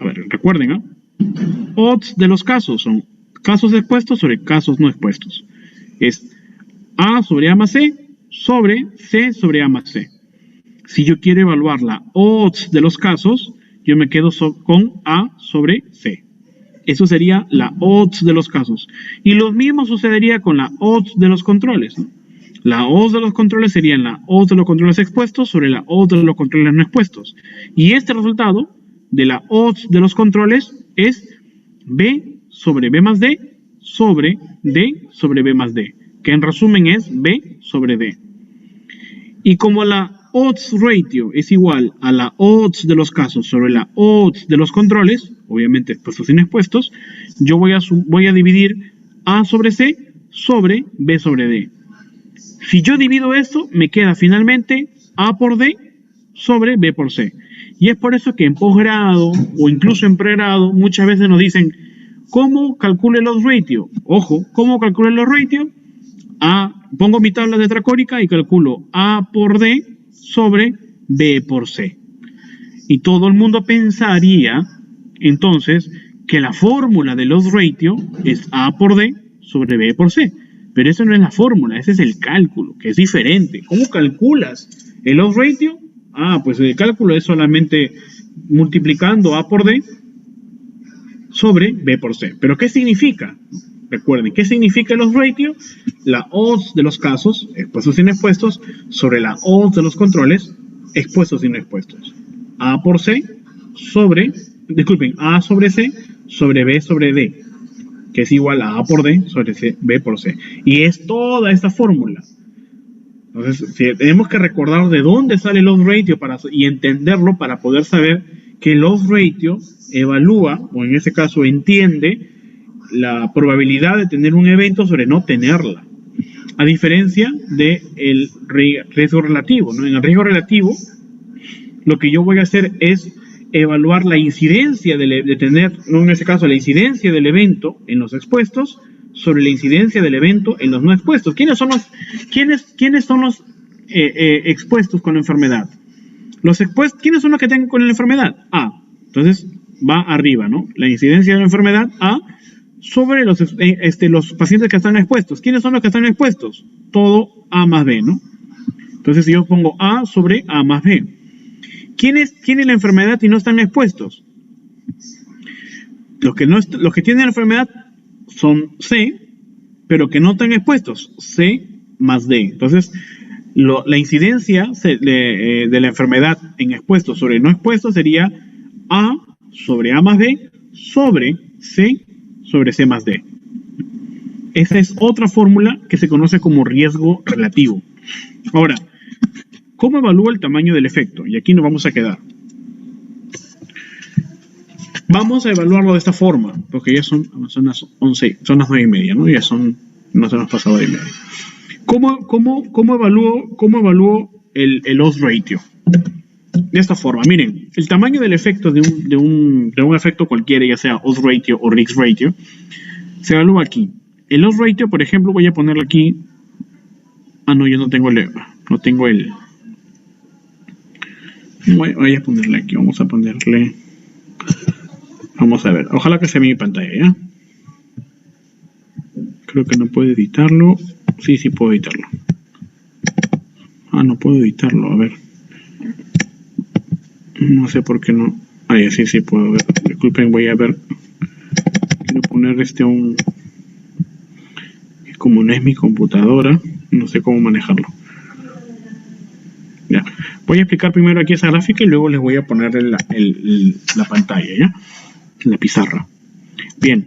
A ver, recuerden, ¿eh? Odds de los casos son casos expuestos sobre casos no expuestos. Es A sobre A más C sobre C sobre A más C. Si yo quiero evaluar la odds de los casos, yo me quedo con A sobre C. Eso sería la odds de los casos. Y lo mismo sucedería con la odds de los controles, ¿no? La odds de los controles serían la odds de los controles expuestos sobre la odds de los controles no expuestos. Y este resultado de la odds de los controles es B sobre B más D sobre D sobre B más D, que en resumen es B sobre D. Y como la odds ratio es igual a la odds de los casos sobre la odds de los controles, obviamente expuestos y no expuestos, yo voy a dividir A sobre C sobre B sobre D. Si yo divido esto, me queda finalmente A por D sobre B por C. Y es por eso que en posgrado o incluso en pregrado muchas veces nos dicen, ¿cómo calculo el odds ratio? Ojo, ¿cómo calculo el odds ratio? Pongo mi tabla tetracórica y calculo A por D sobre B por C. Y todo el mundo pensaría entonces que la fórmula del odds ratio es A por D sobre B por C. Pero eso no es la fórmula, ese es el cálculo, que es diferente. ¿Cómo calculas el odds ratio? Pues el cálculo es solamente multiplicando A por D sobre B por C. ¿Pero qué significa? Recuerden, ¿qué significa el odds ratio? La odds de los casos, expuestos y no expuestos, sobre la odds de los controles, expuestos y no expuestos. A sobre C sobre B sobre D, que es igual a por D sobre B por C. Y es toda esta fórmula. Entonces, tenemos que recordar de dónde sale el odds ratio y entenderlo para poder saber que el odds ratio evalúa, o en este caso entiende, la probabilidad de tener un evento sobre no tenerla. A diferencia del riesgo relativo, ¿no? En el riesgo relativo, lo que yo voy a hacer es evaluar la incidencia de tener, no en este caso, la incidencia del evento en los expuestos sobre la incidencia del evento en los no expuestos. ¿Quiénes son los expuestos con la enfermedad? ¿Quiénes son los que tengan con la enfermedad? A. Entonces va arriba, ¿no? La incidencia de la enfermedad A sobre los pacientes que están expuestos. ¿Quiénes son los que están expuestos? Todo A más B, ¿no? Entonces si yo pongo A sobre A más B. ¿Quiénes tienen la enfermedad y no están expuestos? Los que tienen la enfermedad son C, pero que no están expuestos. C más D. Entonces, la incidencia de la enfermedad en expuestos sobre no expuestos sería A sobre A más B sobre C más D. Esa es otra fórmula que se conoce como riesgo relativo. Ahora, ¿cómo evalúa el tamaño del efecto? Y aquí nos vamos a quedar. Vamos a evaluarlo de esta forma, porque ya son las 11, son las 9:30, ¿no? Ya no se nos pasado de 9:30. ¿Cómo evalúo el odds ratio? De esta forma, miren, el tamaño del efecto de un efecto cualquiera, ya sea odds ratio o risk ratio, se evalúa aquí. El odds ratio, por ejemplo, voy a ponerlo aquí. No, yo no tengo voy a ponerle aquí, vamos a ver, ojalá que sea mi pantalla, ¿ya? Creo que no puedo editarlo. Sí puedo editarlo. No puedo editarlo, a ver. No sé por qué no. Sí puedo ver. Disculpen, voy a ver. Quiero poner como no es mi computadora, no sé cómo manejarlo. Ya. Voy a explicar primero aquí esa gráfica y luego les voy a poner la pantalla, ¿ya? La pizarra. Bien.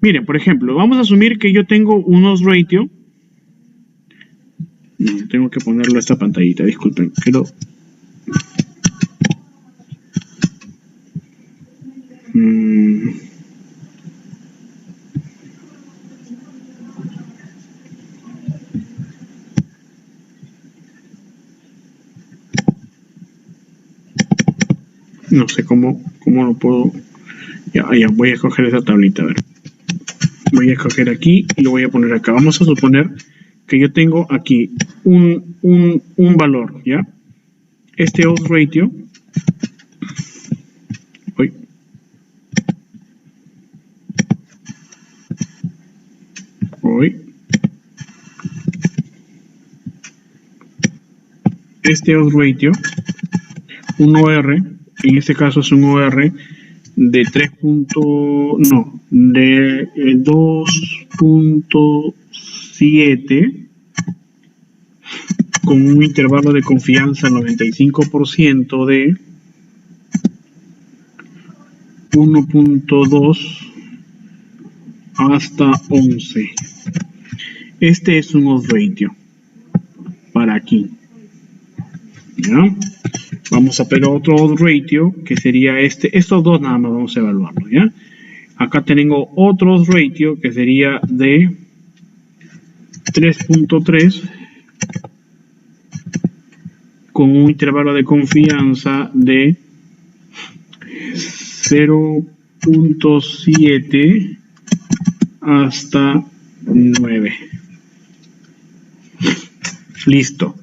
Miren, por ejemplo, vamos a asumir que yo tengo un odds ratio. Tengo que ponerlo a esta pantallita, disculpen. No sé cómo lo puedo. Ya, voy a escoger esa tablita, a ver. Voy a escoger aquí y lo voy a poner acá. Vamos a suponer que yo tengo aquí un valor, ¿ya? Este odds ratio. Este odds ratio, un OR, en este caso es un OR de 2.7 con un intervalo de confianza 95% de 1.2 hasta 11. Este es un odds ratio para aquí, ¿ya? Vamos a ver otro odds ratio que sería estos dos nada más vamos a evaluarlo, ¿ya? Acá tengo otro odds ratio que sería de 3.3 con un intervalo de confianza de 0.7 hasta 9. Listo.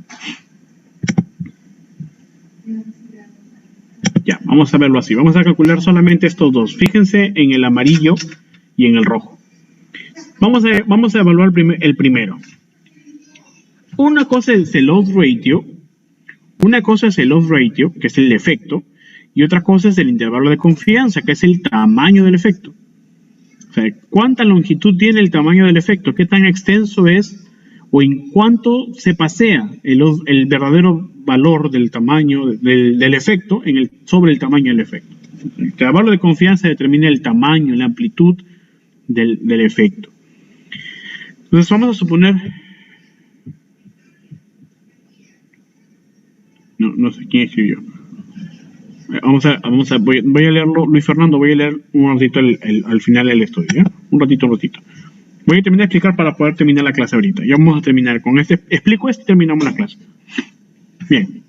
Vamos a verlo así. Vamos a calcular solamente estos dos. Fíjense en el amarillo y en el rojo. Vamos a evaluar el primero. Una cosa es el odds ratio. Una cosa es el odds ratio, que es el efecto, y otra cosa es el intervalo de confianza, que es el tamaño del efecto. O sea, ¿cuánta longitud tiene el tamaño del efecto? ¿Qué tan extenso es? ¿O en cuánto se pasea el verdadero valor del tamaño del efecto sobre el tamaño del efecto? El intervalo de confianza determina el tamaño, la amplitud del efecto. Entonces vamos a suponer... No sé quién escribió. Voy a leerlo, Luis Fernando, voy a leer un ratito al final del estudio, ¿ya? Un ratito. Voy a terminar de explicar para poder terminar la clase ahorita. Ya vamos a terminar con este. Explico esto y terminamos la clase. Bien.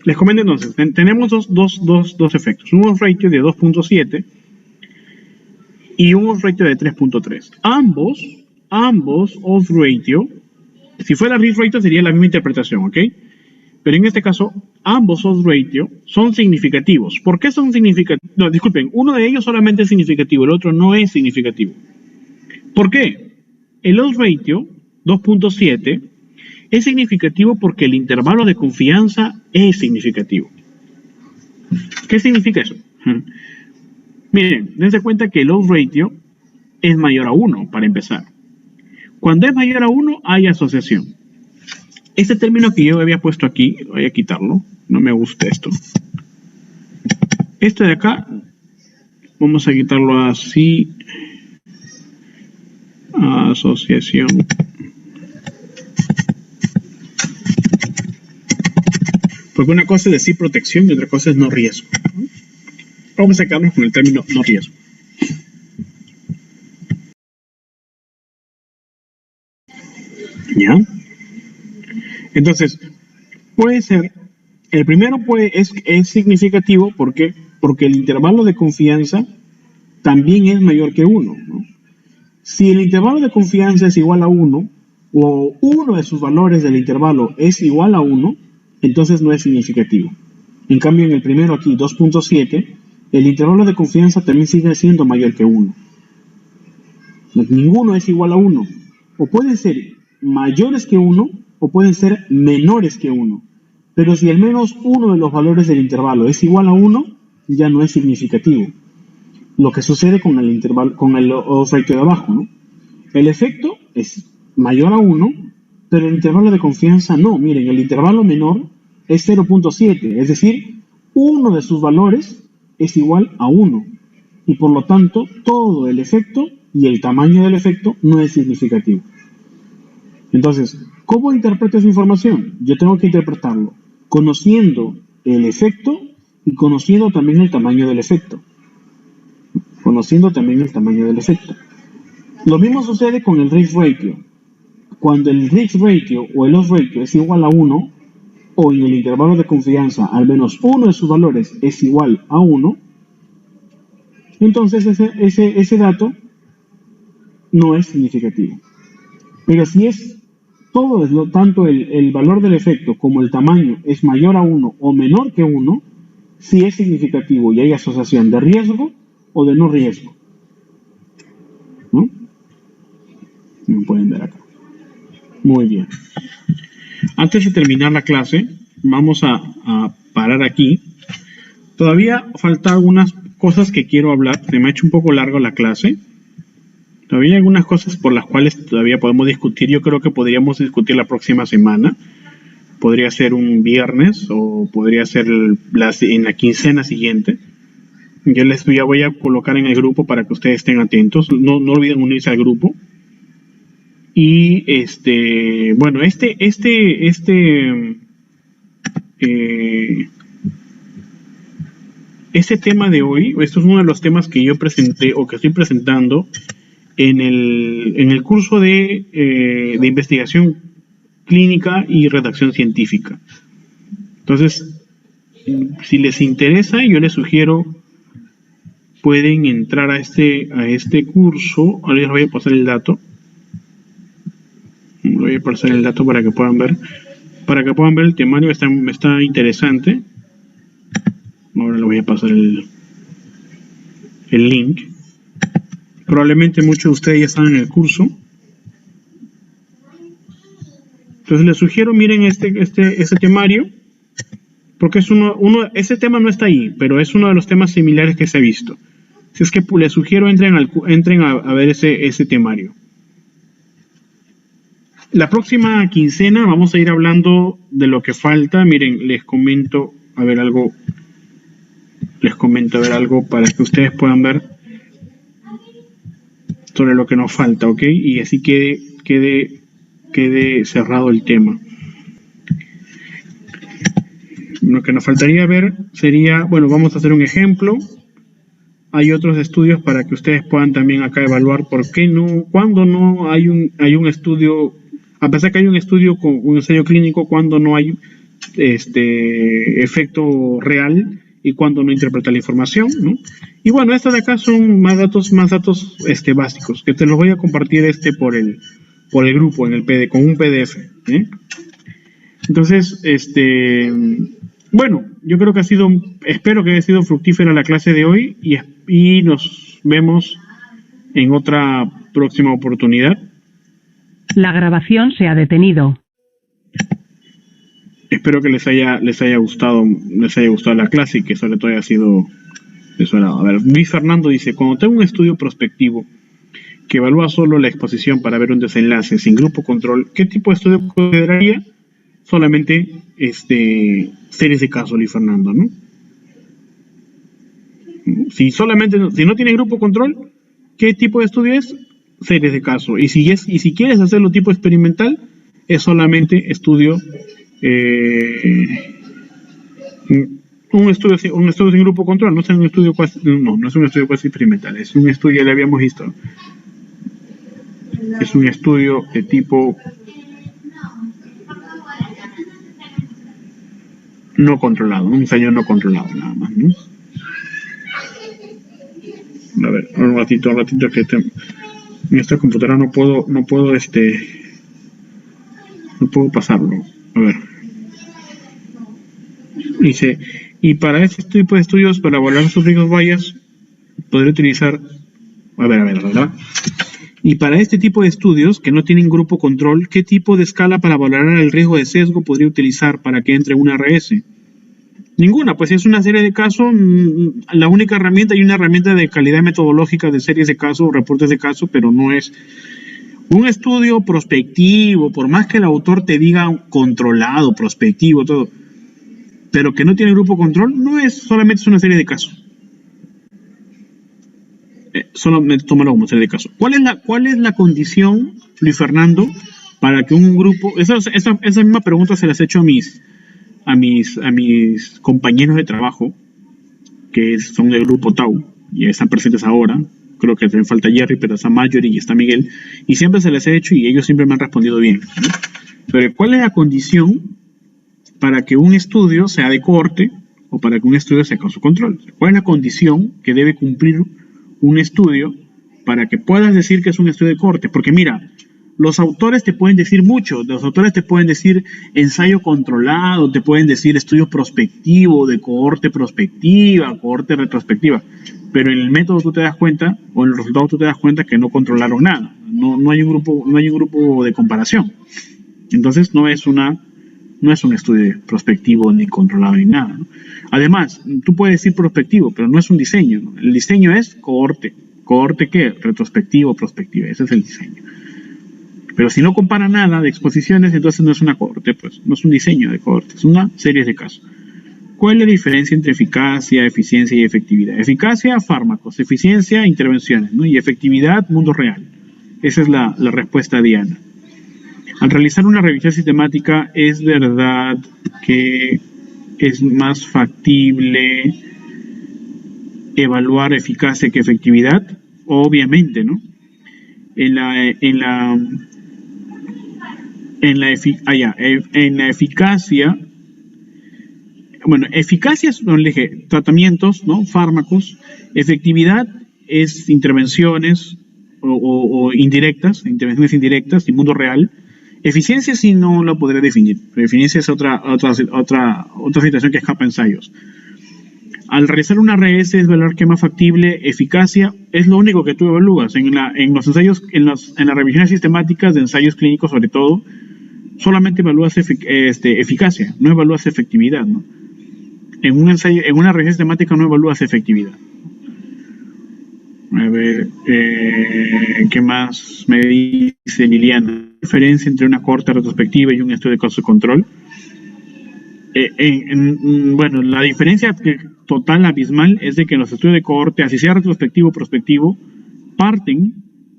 Les comento entonces. Tenemos dos efectos. Un odds ratio de 2.7 y un odds ratio de 3.3. Ambos odds ratio, si fuera risk ratio sería la misma interpretación, ¿ok? Pero en este caso, ambos odds ratio son significativos. ¿Por qué son significativos? No, disculpen, uno de ellos solamente es significativo, el otro no es significativo. ¿Por qué? El odds ratio 2.7 es significativo porque el intervalo de confianza es significativo. ¿Qué significa eso? Miren, dense cuenta que el odds ratio es mayor a 1 para empezar. Cuando es mayor a 1 hay asociación. Este término que yo había puesto aquí, voy a quitarlo, no me gusta esto. Este de acá, vamos a quitarlo así. Asociación. Porque una cosa es decir protección y otra cosa es no riesgo. Vamos a quedarnos con el término no riesgo. ¿Ya? Entonces, puede ser, el primero es significativo porque el intervalo de confianza también es mayor que 1, ¿no? Si el intervalo de confianza es igual a 1, o uno de sus valores del intervalo es igual a 1, entonces no es significativo. En cambio, en el primero aquí, 2.7, el intervalo de confianza también sigue siendo mayor que 1. Ninguno es igual a 1. O pueden ser mayores que 1, o pueden ser menores que 1. Pero si al menos uno de los valores del intervalo es igual a 1, ya no es significativo. Lo que sucede con el intervalo, con el odds ratio de abajo, ¿no? El efecto es mayor a 1, pero el intervalo de confianza no. Miren, el intervalo menor es 0.7, es decir, uno de sus valores es igual a 1. Y por lo tanto, todo el efecto y el tamaño del efecto no es significativo. Entonces, ¿cómo interpreto esa información? Yo tengo que interpretarlo conociendo el efecto y conociendo también el tamaño del efecto. Lo mismo sucede con el risk ratio. Cuando el risk ratio o el odds ratio es igual a 1, o en el intervalo de confianza al menos uno de sus valores es igual a 1, entonces ese dato no es significativo. Pero si es todo, tanto el valor del efecto como el tamaño es mayor a 1 o menor que 1, sí es significativo y hay asociación de riesgo o de no riesgo. ¿No? Me pueden ver acá. Muy bien. Antes de terminar la clase, vamos a parar aquí. Todavía faltan algunas cosas que quiero hablar. Se me ha hecho un poco largo la clase. Todavía hay algunas cosas por las cuales todavía podemos discutir. Yo creo que podríamos discutir la próxima semana. Podría ser un viernes o podría ser en la quincena siguiente. Yo les voy a colocar en el grupo para que ustedes estén atentos. No olviden unirse al grupo. Y bueno, este tema de hoy, esto es uno de los temas que yo presenté o que estoy presentando en el curso de investigación clínica y redacción científica. Entonces, si les interesa, yo les sugiero pueden entrar a este curso. Ahora les voy a pasar el dato. Voy a pasar el dato para que puedan ver. El temario está interesante. Ahora le voy a pasar el link. Probablemente muchos de ustedes ya están en el curso. Entonces les sugiero, miren este temario, porque es ese tema no está ahí, pero es uno de los temas similares que se ha visto. Si es que les sugiero entren a ver ese temario. La próxima quincena vamos a ir hablando de lo que falta. Miren, les comento a ver algo para que ustedes puedan ver sobre lo que nos falta, ¿ok? Y así quede cerrado el tema. Lo que nos faltaría ver sería, bueno, vamos a hacer un ejemplo. Hay otros estudios para que ustedes puedan también acá evaluar por qué no, cuando no hay un estudio, a pesar que hay un estudio con un ensayo clínico, cuando no hay efecto real y cuando no interpreta la información, ¿no? Y bueno, estos de acá son más datos básicos, que te los voy a compartir por el grupo en el con un PDF, ¿eh? Entonces, bueno, yo creo que espero que haya sido fructífera la clase de hoy y nos vemos en otra próxima oportunidad. La grabación se ha detenido. Espero que les haya gustado la clase y que sobre todo haya sido de su agrado. A ver, Luis Fernando dice, cuando tengo un estudio prospectivo que evalúa solo la exposición para ver un desenlace sin grupo control, ¿qué tipo de estudio consideraría? Solamente series de caso, Luis Fernando, ¿no? Si no tiene grupo control, ¿qué tipo de estudio es? Series de caso. Y si quieres hacerlo tipo experimental, es solamente estudio un estudio sin grupo control. No es un estudio no es un estudio cuasi experimental, es un estudio, ya lo habíamos visto, es un estudio de tipo no controlado, un ensayo no controlado nada más, ¿no? A ver, un ratito que en esta computadora no puedo pasarlo. A ver. Dice, y para este tipo de estudios, para evaluar sus riesgos vallas, podría utilizar, ¿verdad? Y para este tipo de estudios que no tienen grupo control, ¿qué tipo de escala para valorar el riesgo de sesgo podría utilizar para que entre una RS? Ninguna, pues es una serie de casos. La única herramienta, hay una herramienta de calidad metodológica de series de casos o reportes de casos, pero no es un estudio prospectivo, por más que el autor te diga controlado, prospectivo, todo, pero que no tiene grupo control, solamente es una serie de casos. Solamente tómalo como serie de casos. ¿Cuál es la condición, Luis Fernando, para que un grupo... Esa misma pregunta se las he hecho a mis compañeros de trabajo, que son del grupo Tau, y están presentes ahora. Creo que también falta Jerry, pero está Marjorie y está Miguel, y siempre se les he hecho y ellos siempre me han respondido bien, ¿no? Pero ¿cuál es la condición para que un estudio sea de cohorte o para que un estudio sea caso control? ¿Cuál es la condición que debe cumplir un estudio para que puedas decir que es un estudio de cohorte? Porque mira, los autores te pueden decir mucho, los autores te pueden decir ensayo controlado, te pueden decir estudio prospectivo, de cohorte prospectiva, cohorte retrospectiva, pero en el método tú te das cuenta, o en el resultado tú te das cuenta que no controlaron nada, no hay un grupo de comparación. Entonces no es un estudio prospectivo ni controlado ni nada, ¿no? Además, tú puedes decir prospectivo, pero no es un diseño, ¿no? El diseño es cohorte. ¿Cohorte qué? Retrospectivo, prospectiva, ese es el diseño. Pero si no compara nada de exposiciones, entonces no es una cohorte, pues no es un diseño de cohorte, es una serie de casos. ¿Cuál es la diferencia entre eficacia, eficiencia y efectividad? Eficacia, fármacos; eficiencia, intervenciones, ¿no? Y efectividad, mundo real. Esa es la respuesta a Diana. Al realizar una revisión sistemática, ¿es verdad que es más factible evaluar eficacia que efectividad? Obviamente, ¿no? En la eficacia, bueno, eficacia es, le dije, tratamientos, ¿no? Fármacos. Efectividad es intervenciones o indirectas, intervenciones indirectas y mundo real. Eficiencia sí no lo podré definir, pero eficiencia es otra situación que escapa a ensayos. Al realizar una RS es evaluar qué más factible, eficacia, es lo único que tú evalúas. En los ensayos, en las revisiones sistemáticas de ensayos clínicos sobre todo, solamente evalúas eficacia, no evalúas efectividad, ¿no? En un ensayo, en una revisión sistemática no evalúas efectividad. A ver, ¿qué más me dice Liliana? ¿Diferencia entre una corta retrospectiva y un estudio de caso de control? Bueno, la diferencia total abismal es de que en los estudios de cohorte, así sea retrospectivo o prospectivo,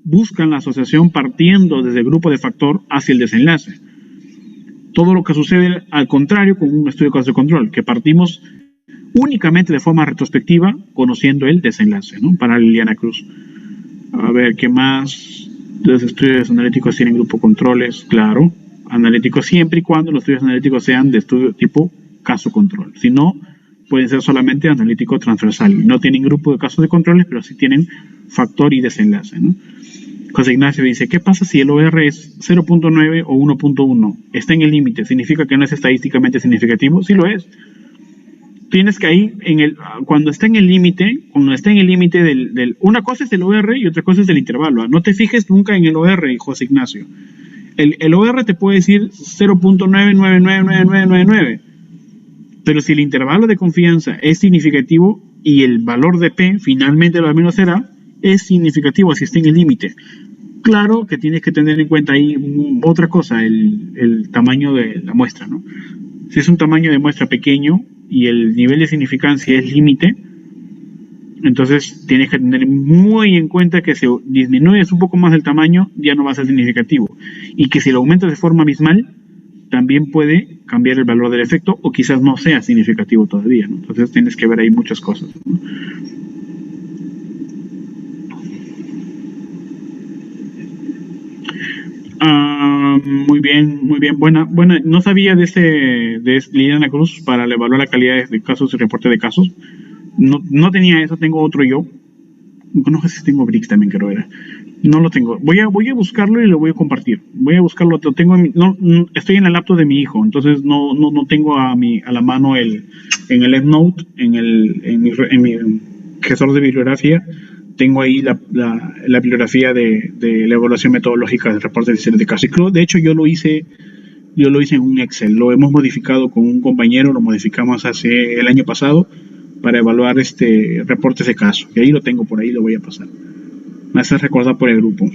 buscan la asociación partiendo desde el grupo de factor hacia el desenlace. Todo lo que sucede al contrario con un estudio de caso de control, que partimos únicamente de forma retrospectiva, conociendo el desenlace, ¿no? Para Liliana Cruz. A ver, ¿qué más? Los estudios analíticos tienen grupo controles, claro. Analíticos siempre y cuando los estudios analíticos sean de estudio tipo caso control. Si no, pueden ser solamente analítico transversal. No tienen grupo de casos de controles, pero sí tienen factor y desenlace, ¿no? José Ignacio dice, ¿qué pasa si el OR es 0.9 o 1.1? Está en el límite, ¿significa que no es estadísticamente significativo? Sí lo es. Tienes que ahí, cuando está en el límite, una cosa es el OR y otra cosa es el intervalo. No te fijes nunca en el OR, José Ignacio. El OR te puede decir 0.999999, pero si el intervalo de confianza es significativo y el valor de P finalmente lo menos será, es significativo si está en el límite. Claro que tienes que tener en cuenta ahí otra cosa, el tamaño de la muestra, ¿no? Si es un tamaño de muestra pequeño y el nivel de significancia es límite, entonces tienes que tener muy en cuenta que si disminuyes un poco más el tamaño, ya no va a ser significativo. Y que si lo aumentas de forma abismal, también puede cambiar el valor del efecto o quizás no sea significativo todavía, ¿no? Entonces tienes que ver ahí muchas cosas, ¿no? Muy bien, muy bien. Buena. No sabía de Liliana Cruz para evaluar la calidad de casos y reporte de casos. No tenía eso, tengo otro yo. No sé si tengo Brix también, creo era. No lo tengo. Voy a buscarlo y lo voy a compartir. Voy a buscarlo. Lo tengo estoy en el laptop de mi hijo, entonces no tengo a la mano en el EndNote, en mi gestor de bibliografía. Tengo ahí la bibliografía de la evaluación metodológica de reportes de casos. Y creo, de hecho, yo lo hice en un Excel. Lo hemos modificado con un compañero, lo modificamos hace el año pasado para evaluar reportes de caso. Y ahí lo tengo por ahí, lo voy a pasar. Me hace recordar por el grupo.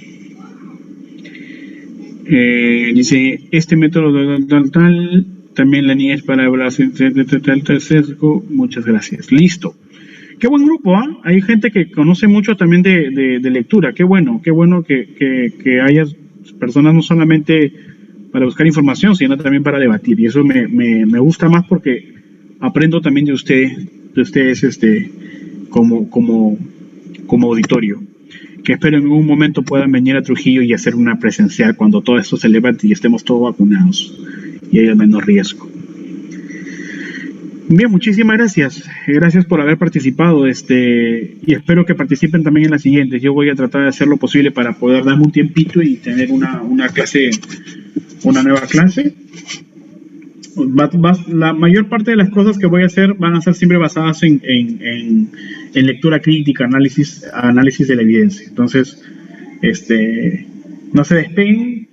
Dice, este método tal, también la niña es para evaluación tal sesgo. Muchas gracias. Listo. Qué buen grupo, ¿ah? Hay gente que conoce mucho también de lectura. Qué bueno que haya personas no solamente para buscar información, sino también para debatir. Y eso me gusta más porque aprendo también de ustedes como auditorio. Que espero en un momento puedan venir a Trujillo y hacer una presencial cuando todo esto se levante y estemos todos vacunados y haya menos riesgo. Bien, muchísimas gracias. Gracias por haber participado, y espero que participen también en las siguientes. Yo voy a tratar de hacer lo posible para poder darme un tiempito y tener una nueva clase. La mayor parte de las cosas que voy a hacer van a ser siempre basadas en lectura crítica, análisis de la evidencia. Entonces, no se despeguen.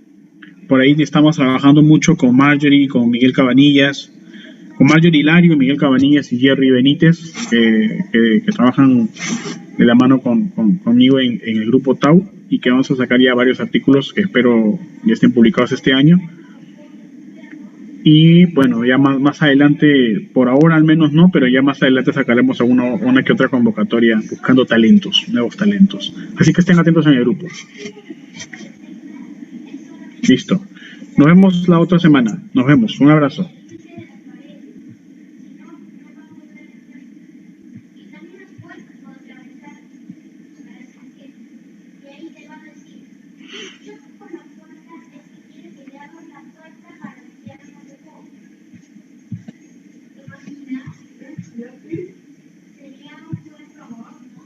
Por ahí estamos trabajando mucho con Marjorie, con Miguel Cabanillas, con Marjorie Hilario, Miguel Cabanillas y Jerry Benítez, que trabajan de la mano conmigo en el grupo Tau, y que vamos a sacar ya varios artículos que espero ya estén publicados este año. Y bueno, ya más adelante, por ahora al menos no, pero ya más adelante sacaremos una que otra convocatoria buscando nuevos talentos. Así que estén atentos en el grupo. Listo. Nos vemos la otra semana. Nos vemos. Un abrazo. Sería un buen favor, ¿no?